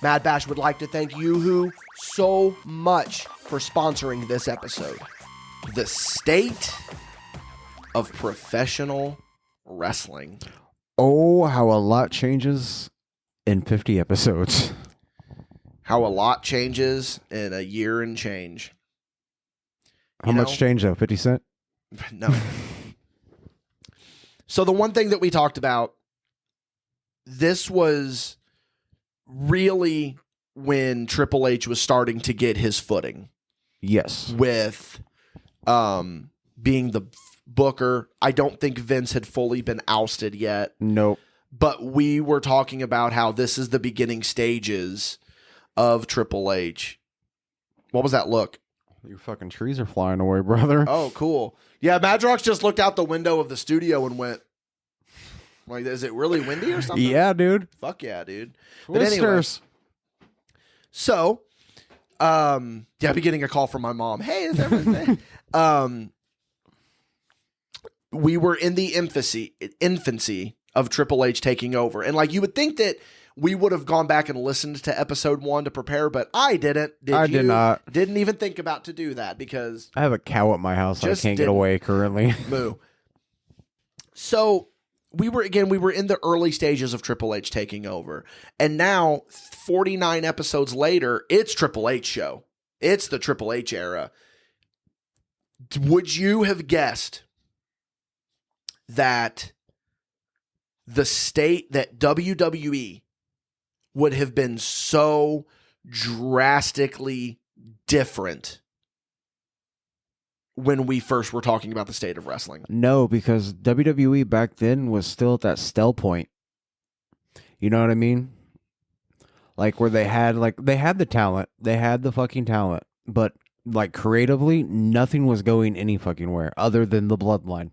MadBash would like to thank Yoo-Hoo so much for sponsoring this episode. The state of professional wrestling. Oh, how a lot changes in 50 episodes. How a lot changes in a year and change. How much change, though? 50 cents? No. So the one thing that we talked about, this was really when Triple H was starting to get his footing. Yes. With being the booker. I don't think Vince had fully been ousted yet. Nope. But we were talking about how this is the beginning stages of Triple H. What was that look? Your fucking trees are flying away, brother. Oh, cool. Yeah, Madrox just looked out the window of the studio and went, like, is it really windy or something? Yeah, dude. Fuck yeah, dude. Blisters. But anyway, so, yeah, I'll be getting a call from my mom. Hey, is everything? We were in the infancy of Triple H taking over. And like you would think that we would have gone back and listened to episode 1 to prepare, but I didn't. I did not. Didn't even think about to do that because I have a cow at my house. I Just can't get didn't. away currently. moo. So we were in the early stages of Triple H taking over. And now 49 episodes later, it's Triple H show. It's the Triple H era. Would you have guessed that the state that WWE would have been so drastically different when we first were talking about the state of wrestling? No, because WWE back then was still at that stale point. You know what I mean? Like where they had the talent, they had the fucking talent, but like creatively, nothing was going any fucking where other than the bloodline.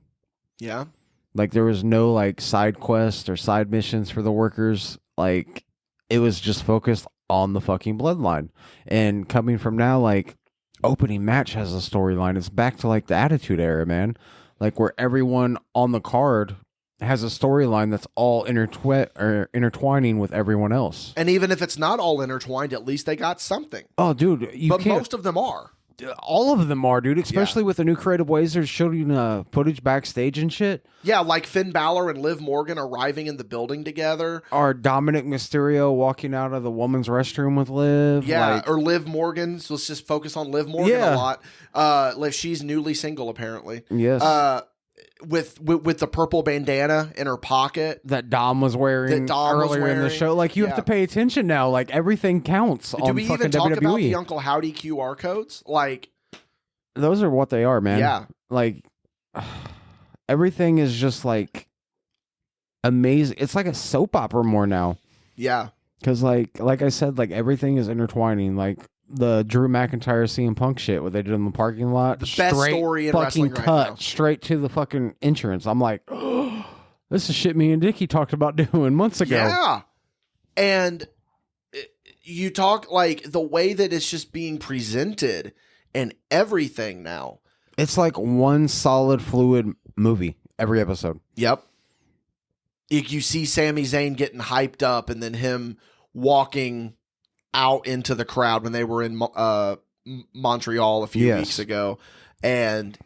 Yeah. Like there was no like side quests or side missions for the workers. Like it was just focused on the fucking bloodline. And coming from now, like opening match has a storyline. It's back to like the Attitude Era, man. Like where everyone on the card has a storyline that's all intertwining with everyone else. And even if it's not all intertwined, at least they got something. Oh, dude, but most of them are. All of them are, dude, especially with the new creative ways they're showing footage backstage and shit. Yeah, like Finn Balor and Liv Morgan arriving in the building together. Or Dominic Mysterio walking out of the woman's restroom with Liv. Yeah, like, or Liv Morgan. So let's just focus on Liv Morgan a lot. Like she's newly single, apparently. Yes. With the purple bandana in her pocket that Dom was wearing earlier in the show. Like, you have to pay attention now. Like, everything counts on fucking WWE. Do we even talk about the Uncle Howdy QR codes? Like, those are what they are, man. Yeah. Like, everything is just, like, amazing. It's like a soap opera more now. Yeah. Because, like I said, like, everything is intertwining. Like, the Drew McIntyre CM Punk shit, what they did in the parking lot. The best story in wrestling right now. Straight to the fucking entrance. I'm like, oh, this is shit me and Dickie talked about doing months ago. Yeah. And you talk like the way that it's just being presented and everything now. It's like one solid fluid movie every episode. Yep. You see Sami Zayn getting hyped up and then him walking out into the crowd when they were in Montreal a few weeks ago. And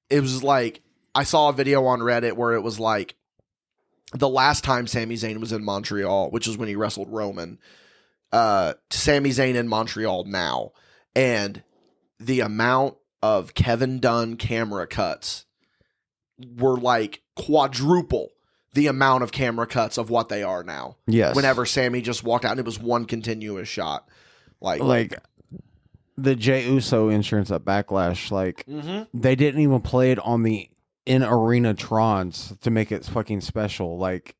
it was like, I saw a video on Reddit where it was like the last time Sami Zayn was in Montreal, which was when he wrestled Roman, Sami Zayn in Montreal now. And the amount of Kevin Dunn camera cuts were like quadruple the amount of camera cuts of what they are now. Yes. Whenever Sammy just walked out and it was one continuous shot. Like the Jey Uso entrance at Backlash, like they didn't even play it on the in-arena Trons to make it fucking special. Like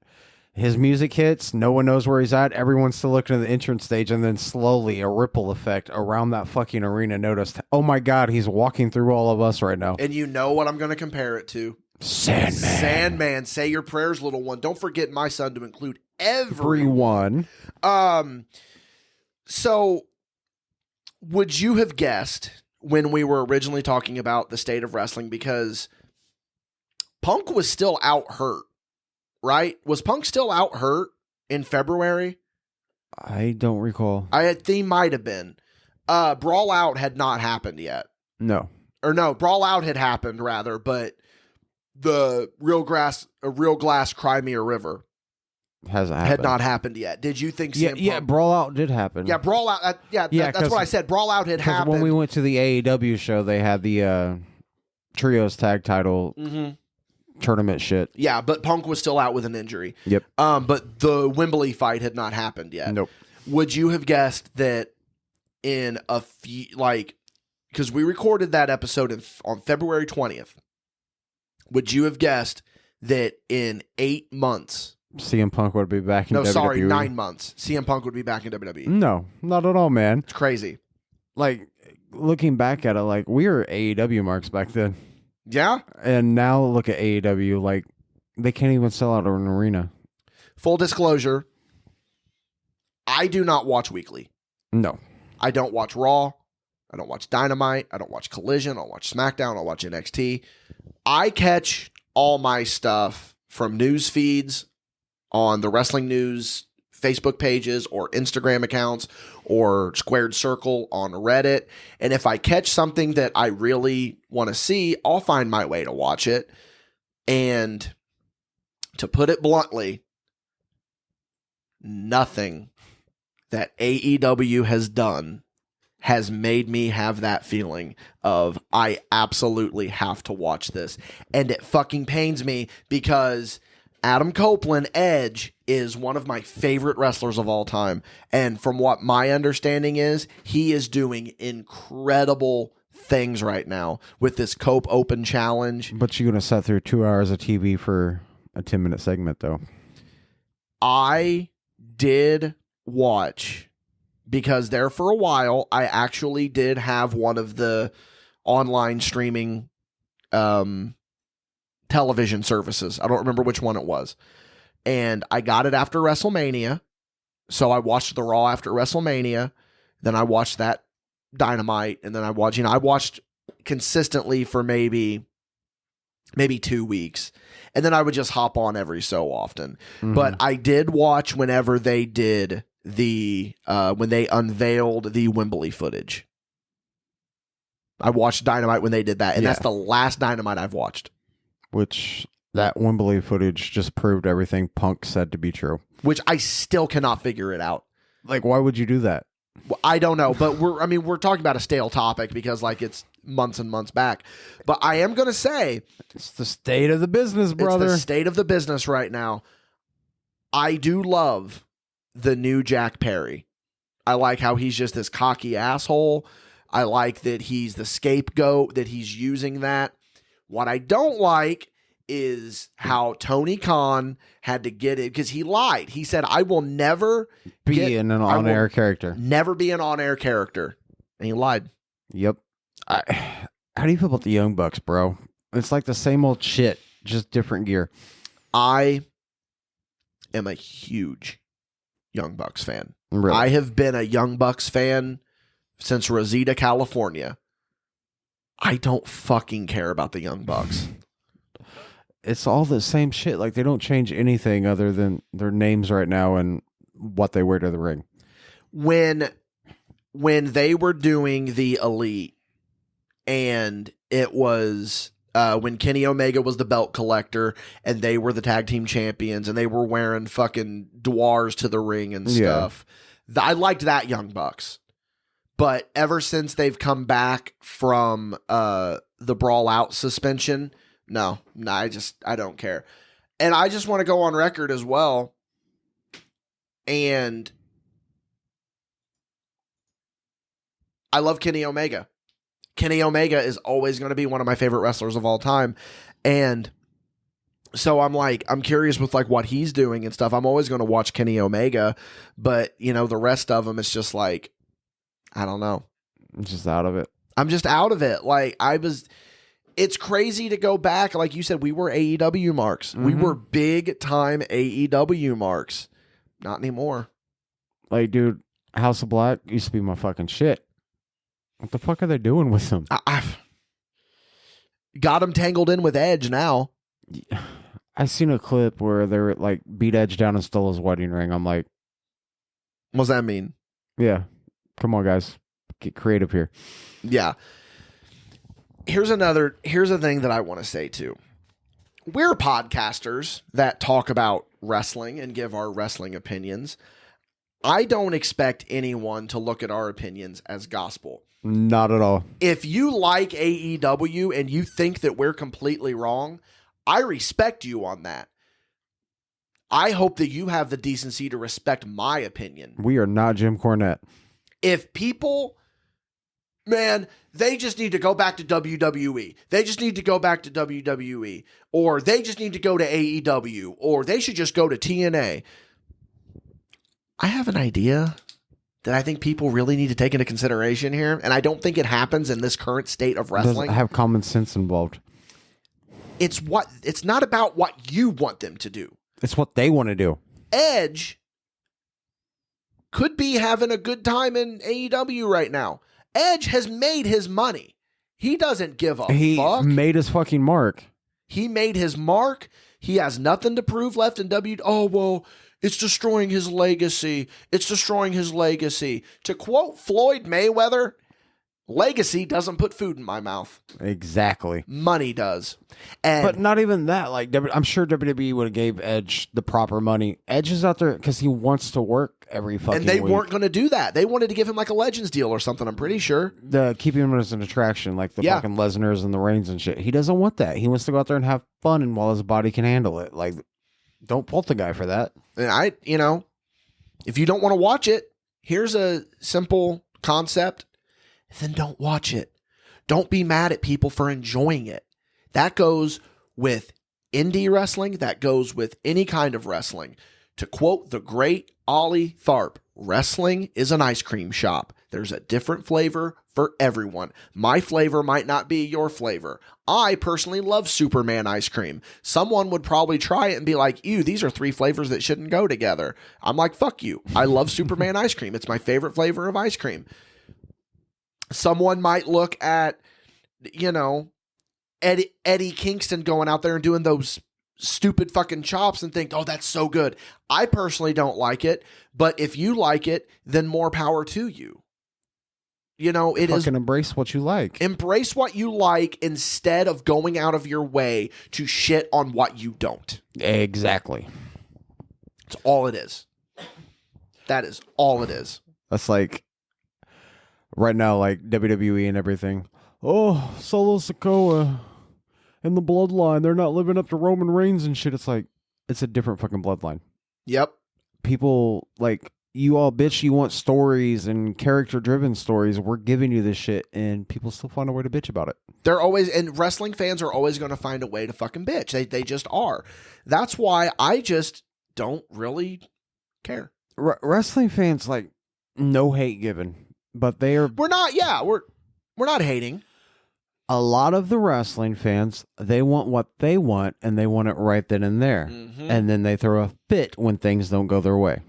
his music hits, no one knows where he's at, everyone's still looking at the entrance stage, and then slowly a ripple effect around that fucking arena noticed, oh my god, he's walking through all of us right now. And you know what I'm going to compare it to? Sandman. Sandman, say your prayers, little one. Don't forget my son to include everyone. So, would you have guessed when we were originally talking about the state of wrestling, because Punk was still out hurt, right? Was Punk still out hurt in February? I don't recall. They might have been. Brawl Out had not happened yet. No. Or no, Brawl Out had happened rather, but the Real Glass Crimea River hasn't happened. Had not happened yet. Did you think CM Punk? Yeah, Brawl Out did happen. Yeah, Brawl Out. That's what I said. Brawl Out had happened. When we went to the AEW show, they had the Trios Tag Title tournament shit. Yeah, but Punk was still out with an injury. Yep. But the Wembley fight had not happened yet. Nope. would you have guessed that in a few, like, because we recorded that episode on February 20th, would you have guessed that in 8 months, CM Punk would be back in WWE? No, sorry, 9 months, CM Punk would be back in WWE? No, not at all, man. It's crazy. Like, looking back at it, like, we were AEW marks back then. Yeah? And now look at AEW, like, they can't even sell out an arena. Full disclosure, I do not watch weekly. No. I don't watch Raw. I don't watch Dynamite. I don't watch Collision. I don't watch SmackDown. I don't watch NXT. I catch all my stuff from news feeds on the Wrestling News Facebook pages or Instagram accounts or Squared Circle on Reddit. And if I catch something that I really want to see, I'll find my way to watch it. And to put it bluntly, nothing that AEW has done has made me have that feeling of I absolutely have to watch this. And it fucking pains me because Adam Copeland, Edge, is one of my favorite wrestlers of all time. And from what my understanding is, he is doing incredible things right now with this Cope Open Challenge. But you're going to sit through 2 hours of TV for a 10-minute segment, though. I did watch, because there for a while, I actually did have one of the online streaming television services. I don't remember which one it was. And I got it after WrestleMania. So I watched the Raw after WrestleMania. Then I watched that Dynamite. And then I watched consistently for maybe 2 weeks. And then I would just hop on every so often. Mm-hmm. But I did watch whenever they did when they unveiled the Wembley footage. I watched Dynamite when they did that. And that's the last Dynamite I've watched. Which, that Wembley footage just proved everything Punk said to be true. Which I still cannot figure it out. Like, why would you do that? Well, I don't know, but we're talking about a stale topic because, like, it's months and months back. But I am going to say, it's the state of the business, brother. It's the state of the business right now. I do love the new Jack Perry. I like how he's just this cocky asshole. I like that he's the scapegoat, that he's using that. What I don't like is how Tony Khan had to get it, because he lied. He said, I will never be an on-air character. Never be an on-air character. And he lied. Yep. How do you feel about the Young Bucks, bro? It's like the same old shit, just different gear. I am a huge Young Bucks fan. Really? I have been a Young Bucks fan since Rosita, California. I don't fucking care about the Young Bucks. It's all the same shit. Like, they don't change anything other than their names right now and what they wear to the ring. When they were doing the Elite, and it was when Kenny Omega was the belt collector and they were the tag team champions and they were wearing fucking dwars to the ring and stuff. Yeah. I liked that Young Bucks. But ever since they've come back from the Brawl Out suspension, no, I don't care. And I just want to go on record as well. And I love Kenny Omega. Kenny Omega is always going to be one of my favorite wrestlers of all time. And so I'm curious with like what he's doing and stuff. I'm always going to watch Kenny Omega, but the rest of them, it's just like, I don't know. I'm just out of it. I'm just out of it. Like it's crazy to go back. Like you said, we were AEW marks. Mm-hmm. We were big time AEW marks. Not anymore. Like, dude, House of Black used to be my fucking shit. What the fuck are they doing with them? I've got them tangled in with Edge now. I seen a clip where they were like beat Edge down and stole his wedding ring. I'm like, what does that mean? Yeah. Come on, guys. Get creative here. Yeah. Here's a thing that I want to say too. We're podcasters that talk about wrestling and give our wrestling opinions. I don't expect anyone to look at our opinions as gospel. Not at all. If you like AEW and you think that we're completely wrong, I respect you on that. I hope that you have the decency to respect my opinion. We are not Jim Cornette. If people, man, they just need to go back to WWE. They just need to go back to WWE. Or they just need to go to AEW. Or they should just go to TNA. I have an idea that I think people really need to take into consideration here. And I don't think it happens in this current state of wrestling. Doesn't have common sense involved. It's not about what you want them to do. It's what they want to do. Edge could be having a good time in AEW right now. Edge has made his money. He doesn't give a fuck. He made his fucking mark. He made his mark. He has nothing to prove left in W. Oh, well, it's destroying his legacy. It's destroying his legacy. To quote Floyd Mayweather, legacy doesn't put food in my mouth. Exactly. Money does. But not even that. Like, I'm sure WWE would have gave Edge the proper money. Edge is out there because he wants to work every fucking week. And they week. weren't going to do that. They wanted to give him like a Legends deal or something, I'm pretty sure. Keeping him as an attraction, like the fucking Lesnar's and the Reigns and shit. He doesn't want that. He wants to go out there and have fun, and while his body can handle it. Like, don't fault the guy for that. And if you don't want to watch it, here's a simple concept. Then don't watch it. Don't be mad at people for enjoying it. That goes with indie wrestling. That goes with any kind of wrestling. To quote the great Ollie Tharp, wrestling is an ice cream shop. There's a different flavor for everyone. My flavor might not be your flavor. I personally love Superman ice cream. Someone would probably try it and be like, ew, these are 3 flavors that shouldn't go together. I'm like, fuck you. I love Superman ice cream. It's my favorite flavor of ice cream. Someone might look at, Eddie Kingston going out there and doing those stupid fucking chops and think, oh, that's so good. I personally don't like it, but if you like it, then more power to you. It is. Embrace what you like. Embrace what you like instead of going out of your way to shit on what you don't. Exactly. That's all it is. That is all it is. That's like right now, like WWE and everything. Oh, Solo Sikoa and the Bloodline, they're not living up to Roman Reigns and shit. It's like, it's a different fucking bloodline. Yep. People, like, you all bitch, you want stories and character-driven stories. We're giving you this shit, and people still find a way to bitch about it. They're always, and wrestling fans are always going to find a way to fucking bitch. They just are. That's why I just don't really care. Wrestling fans, like, no hate given, but they are... We're not hating. A lot of the wrestling fans, they want what they want, and they want it right then and there. Mm-hmm. And then they throw a fit when things don't go their way.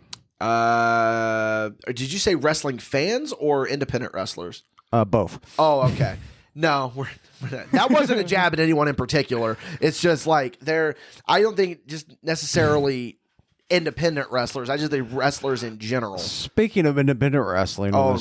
Did you say wrestling fans or independent wrestlers? Both. Oh, okay. No, we're not. That wasn't a jab at anyone in particular. It's just like I don't think just necessarily independent wrestlers. I just think wrestlers in general. Speaking of independent wrestling, no.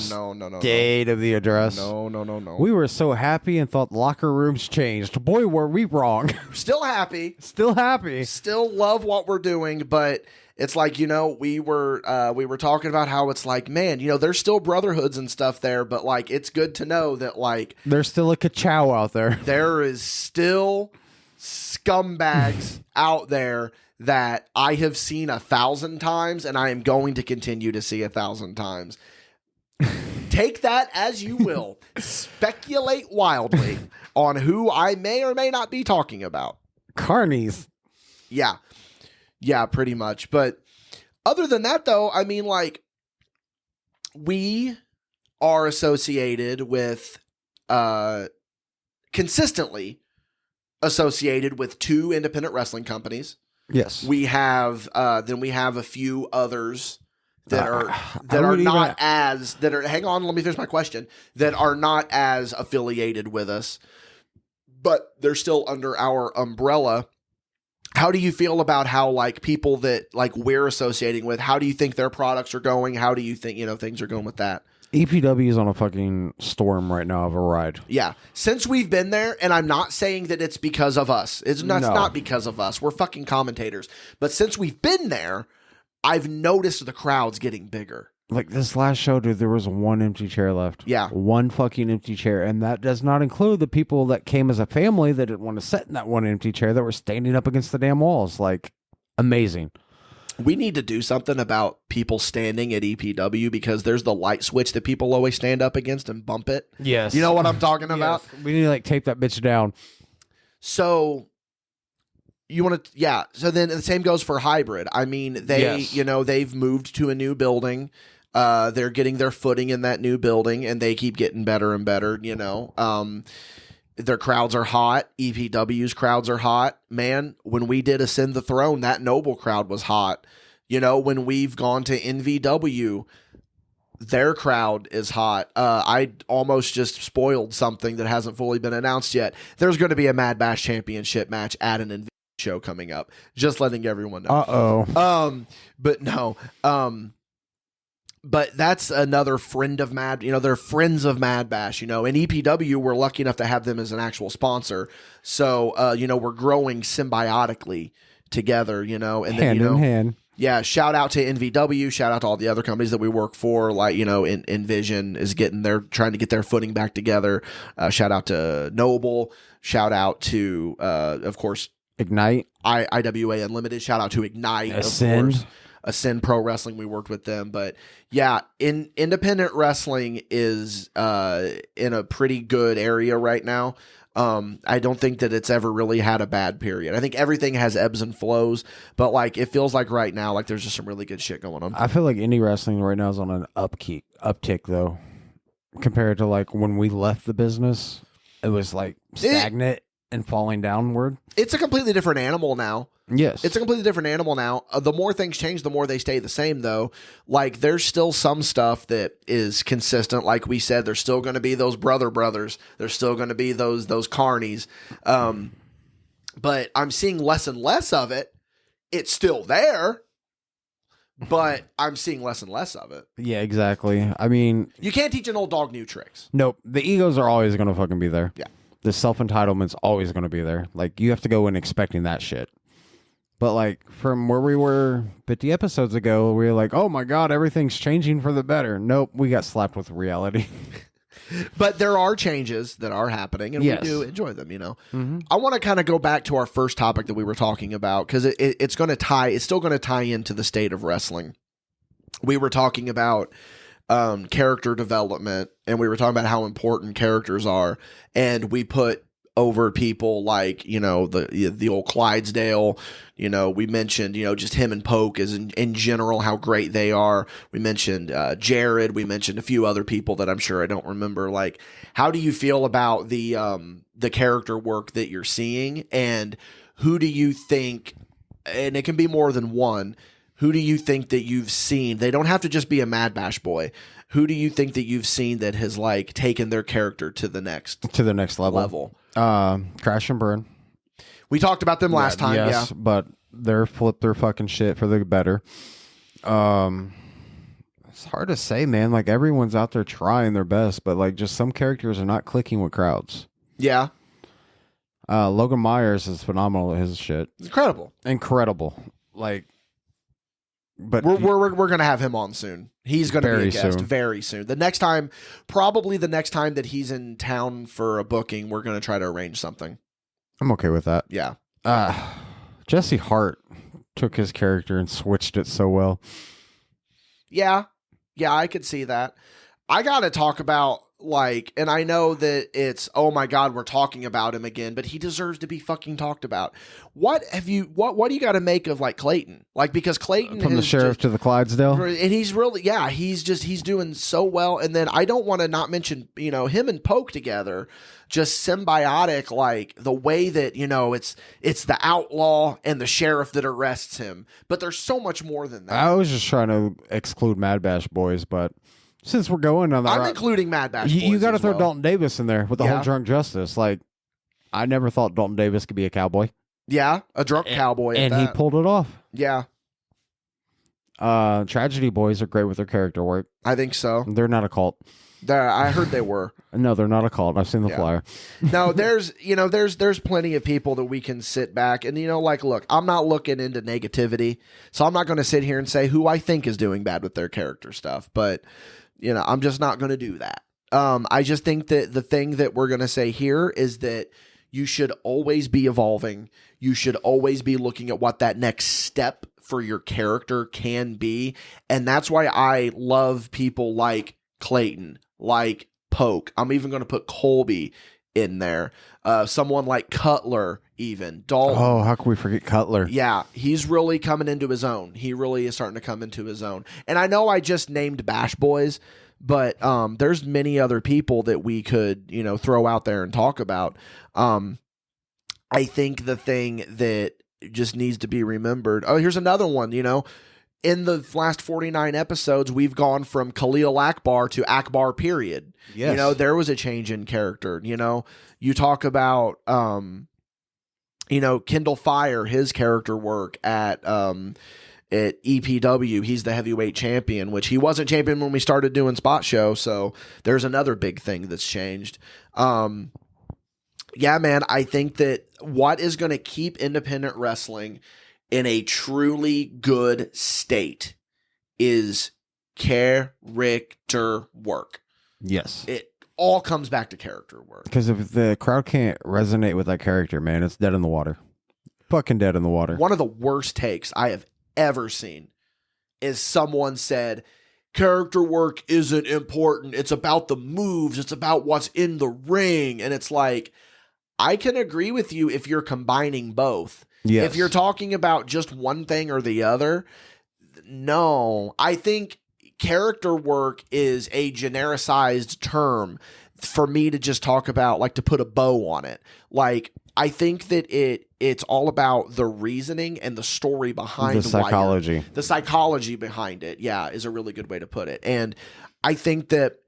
Date of the address. No. We were so happy and thought locker rooms changed. Boy, were we wrong. Still happy. Still happy. Still love what we're doing, but it's like, we were talking about how it's like, man, there's still brotherhoods and stuff there, but like, it's good to know that like there's still a ka-chow out there. There is still scumbags out there that I have seen 1,000 times, and I am going to continue to see 1,000 times. Take that as you will. Speculate wildly on who I may or may not be talking about. Carnies. Yeah, pretty much. But other than that, though, I mean, like, we are associated with, consistently associated with 2 independent wrestling companies. Yes. We have a few others that are hang on, let me finish my question, that are not as affiliated with us, but they're still under our umbrella. How do you feel about how like people that like we're associating with, how do you think their products are going? How do you think, things are going with that? EPW is on a fucking storm right now of a ride. Yeah. Since we've been there, and I'm not saying that it's because of us. It's not because of us. We're fucking commentators. But since we've been there, I've noticed the crowds getting bigger. Like this last show, dude, there was 1 empty chair left. Yeah. 1 fucking empty chair. And that does not include the people that came as a family that didn't want to sit in that 1 empty chair that were standing up against the damn walls. Like, amazing. We need to do something about people standing at EPW because there's the light switch that people always stand up against and bump it. Yes. You know what I'm talking about? We need to like tape that bitch down. So you want to, yeah. So then the same goes for hybrid. I mean, they've moved to a new building. They're getting their footing in that new building, and they keep getting better and better. Their crowds are hot. EPW's crowds are hot. Man, when we did Ascend the Throne, that Noble crowd was hot. When we've gone to NVW, their crowd is hot. I almost just spoiled something that hasn't fully been announced yet. There's going to be a MadBash championship match at an NVW show coming up. Just letting everyone know. Uh-oh. But no. But that's another friend of they're friends of MadBash, and EPW, we're lucky enough to have them as an actual sponsor. So, we're growing symbiotically together, and then, hand in hand. Yeah. Shout out to NVW. Shout out to all the other companies that we work for. Like, Envision is trying to get their footing back together. Shout out to Noble. Shout out to, of course, Ignite. IWA Unlimited. Shout out to Ignite. Ascend. Of course. Ascend Pro Wrestling, we worked with them. But yeah, independent wrestling is in a pretty good area right now. I don't think that it's ever really had a bad period. I think everything has ebbs and flows, but like it feels like right now, like there's just some really good shit going on. I feel like indie wrestling right now is on an uptick though, compared to like when we left the business. It was like stagnant and falling downward. It's a completely different animal now. Yes. It's a completely different animal now. The more things change, the more they stay the same, though. Like, there's still some stuff that is consistent. Like we said, there's still going to be those brothers. There's still going to be those carnies. But I'm seeing less and less of it. It's still there, but I'm seeing less and less of it. Yeah, exactly. I mean... You can't teach an old dog new tricks. Nope. The egos are always going to fucking be there. Yeah. The self-entitlement's always going to be there. Like, you have to go in expecting that shit. But, like, from where we were 50 episodes ago, we were like, oh, my God, everything's changing for the better. Nope, we got slapped with reality. But there are changes that are happening, and yes. we do enjoy them, Mm-hmm. I want to kind of go back to our first topic that we were talking about, because it's still going to tie into the state of wrestling. We were talking about character development, and we were talking about how important characters are, and we put over people like, the old Clydesdale, we mentioned, just him and Poke as in general, how great they are. We mentioned Jared. We mentioned a few other people that I'm sure I don't remember. Like, how do you feel about the character work that you're seeing, and who do you think, and it can be more than one, who do you think that you've seen? They don't have to just be a MadBash boy. Who do you think that you've seen that has like taken their character to the next level? Crash and Burn. We talked about them last time. Yes, yeah, but they're flipped their fucking shit for the better. It's hard to say, man. Like, everyone's out there trying their best, but like just some characters are not clicking with crowds. Yeah. Logan Myers is phenomenal at his shit. It's incredible. Like, but we're gonna have him on soon. He's gonna be a guest very soon. Probably the next time that he's in town for a booking, we're gonna try to arrange something. I'm okay with that. Yeah. Jesse Hart took his character and switched it so well. Yeah, I could see that. I gotta talk about, like, and I know that it's, oh my God, we're talking about him again, but he deserves to be fucking talked about. What do you got to make of like Clayton? Like, because Clayton from the sheriff to the Clydesdale, and he's really, he's doing so well. And then I don't want to not mention, him and Poke together, just symbiotic, like the way that, it's the outlaw and the sheriff that arrests him, but there's so much more than that. I was just trying to exclude MadBash boys, but since we're going on that, I'm including MadBash. You got to throw Dalton Davis in there with the whole drunk justice. Like, I never thought Dalton Davis could be a cowboy. Yeah, a drunk cowboy, and he pulled it off. Yeah. Tragedy Boys are great with their character work. I think so. They're not a cult. I heard they were. No, they're not a cult. I've seen the flyer. No, there's plenty of people that we can sit back and, like, look, I'm not looking into negativity, so I'm not going to sit here and say who I think is doing bad with their character stuff, but I'm just not going to do that. I just think that the thing that we're going to say here is that you should always be evolving. You should always be looking at what that next step for your character can be. And that's why I love people like Clayton, like Poke. I'm even going to put Colby in there. Someone like Cutler, even. Dalton. Oh, how can we forget Cutler? Yeah, he's really coming into his own. He really is starting to come into his own. And I know I just named Bash Boys, but there's many other people that we could, throw out there and talk about. I think the thing that just needs to be remembered. Oh, here's another one, In the last 49 episodes, we've gone from Khalil Akbar to Akbar, period. Yes. There was a change in character. You talk about, Kendall Fire, his character work at EPW. He's the heavyweight champion, which he wasn't champion when we started doing Spot Show. So there's another big thing that's changed. Yeah, man, I think that what is going to keep independent wrestling in a truly good state is character work. Yes. It all comes back to character work. Because if the crowd can't resonate with that character, man, it's dead in the water. Fucking dead in the water. One of the worst takes I have ever seen is someone said, character work isn't important. It's about the moves. It's about what's in the ring. And it's like, I can agree with you if you're combining both. Yes. If you're talking about just one thing or the other, no. I think character work is a genericized term for me to just talk about, like to put a bow on it. Like, I think that it's all about the reasoning and the story behind the psychology. The psychology behind it, yeah, is a really good way to put it. And I think that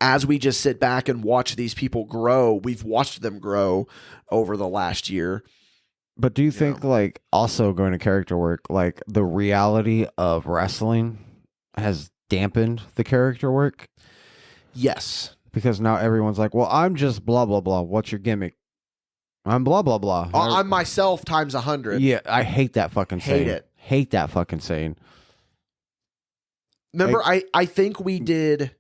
as we just sit back and watch these people grow, we've watched them grow over the last year. But do you think, like, also going to character work, like, the reality of wrestling has dampened the character work? Yes. Because now everyone's like, well, I'm just blah, blah, blah. What's your gimmick? I'm blah, blah, blah. I'm myself times 100. Yeah, I hate that fucking saying. Hate it. Hate that fucking saying. Remember, I think we did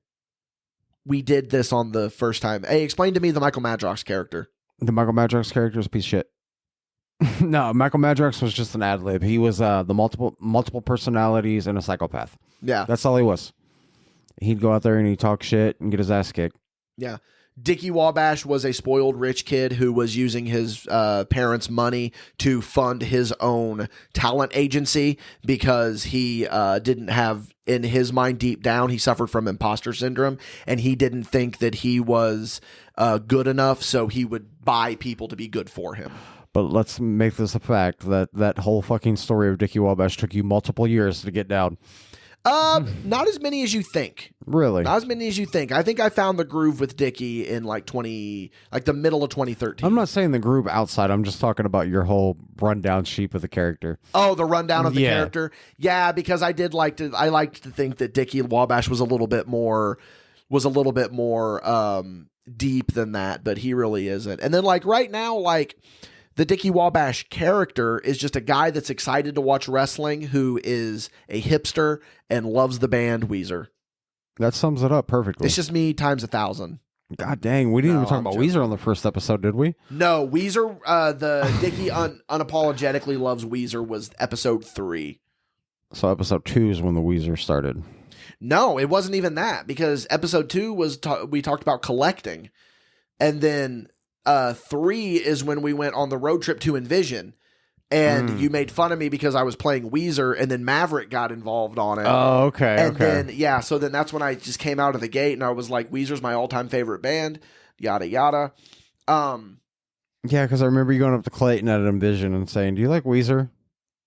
this on the first time. Hey, explain to me the Michael Madrox character. The Michael Madrox character is a piece of shit. No, Michael Madrox was just an ad lib. He was the multiple personalities and a psychopath. Yeah. That's all he was. He'd go out there and he'd talk shit and get his ass kicked. Yeah. Dickie Wabash was a spoiled rich kid who was using his parents' money to fund his own talent agency because he didn't have, in his mind deep down, he suffered from imposter syndrome and he didn't think that he was good enough, so he would buy people to be good for him. But let's make this a fact that whole fucking story of Dickie Wabash took you multiple years to get down. Not as many as you think. Really? Not as many as you think. I think I found the groove with Dickie in like the middle of 2013. I'm not saying the groove outside. I'm just talking about your whole rundown sheet of the character. Oh, the rundown of the character. Yeah, because I liked to think that Dickie Wabash was a little bit more deep than that, but he really isn't. And then like right now, like the Dickie Wabash character is just a guy that's excited to watch wrestling, who is a hipster and loves the band Weezer. That sums it up perfectly. It's just me times 1,000. God dang, we didn't even talk about Weezer on the first episode, did we? No, Weezer, the Dickie unapologetically loves Weezer was episode 3. So episode 2 is when the Weezer started. No, it wasn't even that, because episode 2 was we talked about collecting. And then 3 is when we went on the road trip to Envision, and you made fun of me because I was playing Weezer, and then Maverick got involved on it. Oh, okay. And then, so then that's when I just came out of the gate, and I was like, Weezer's my all-time favorite band, yada, yada. Yeah, because I remember you going up to Clayton at Envision and saying, do you like Weezer?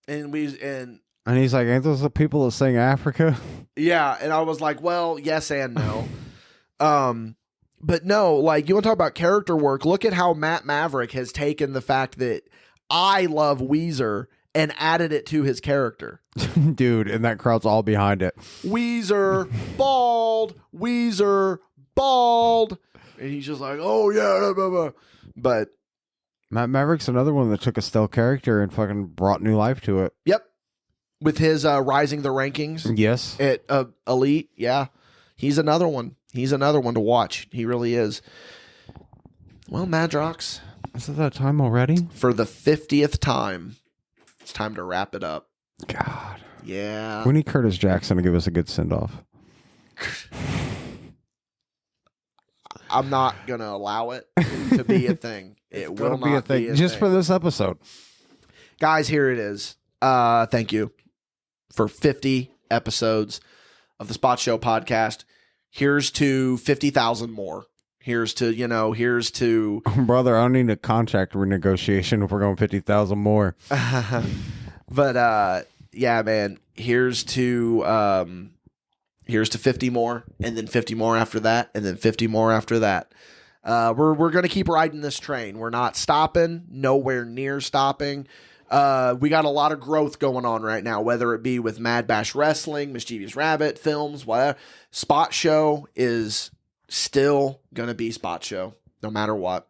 And he's like, ain't those the people that sing Africa? Yeah, and I was like, well, yes and no. But no, like, you want to talk about character work, look at how Matt Maverick has taken the fact that I love Weezer and added it to his character. Dude, and that crowd's all behind it. Weezer, bald, Weezer, bald. And he's just like, oh, yeah, blah, blah, blah. But Matt Maverick's another one that took a stale character and fucking brought new life to it. Yep. With his rising the rankings. Yes. At Elite, yeah. He's another one. He's another one to watch. He really is. Well, Madrox, Is it that time already? For the 50th time, it's time to wrap it up. God. Yeah. We need Curtis Jackson to give us a good send-off. I'm not going to allow it to be a thing. It will not be a thing. Just for this episode. Guys, here it is. Thank you for 50 episodes of the Spot Show podcast. Here's to 50,000 more. Here's to Brother, I don't need a contract renegotiation if we're going 50,000 more. But yeah, man, here's to 50 more, and then 50 more after that, and then 50 more after that. We're gonna keep riding this train. We're not stopping, nowhere near stopping. We got a lot of growth going on right now, whether it be with MadBash Wrestling, Mischievous Rabbit, films, whatever. Spot Show is still gonna be Spot Show, no matter what.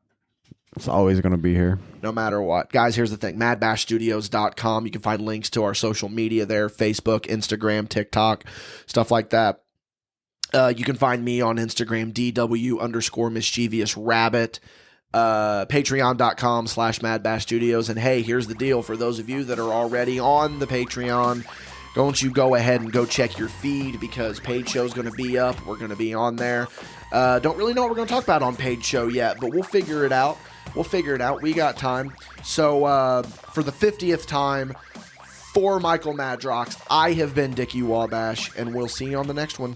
It's always going to be here. No matter what. Guys, here's the thing. MadBashStudios.com. You can find links to our social media there. Facebook, Instagram, TikTok, stuff like that. You can find me on Instagram, DW_mischievous_rabbit. Patreon.com/MadBashStudios. And hey, here's the deal. For those of you that are already on the Patreon, don't you go ahead and go check your feed, because Paid Show's going to be up. We're going to be on there. Don't really know what we're going to talk about on Paid Show yet, but we'll figure it out. We got time. So for the 50th time, for Michael Madrox, I have been Dickie Wabash, and we'll see you on the next one.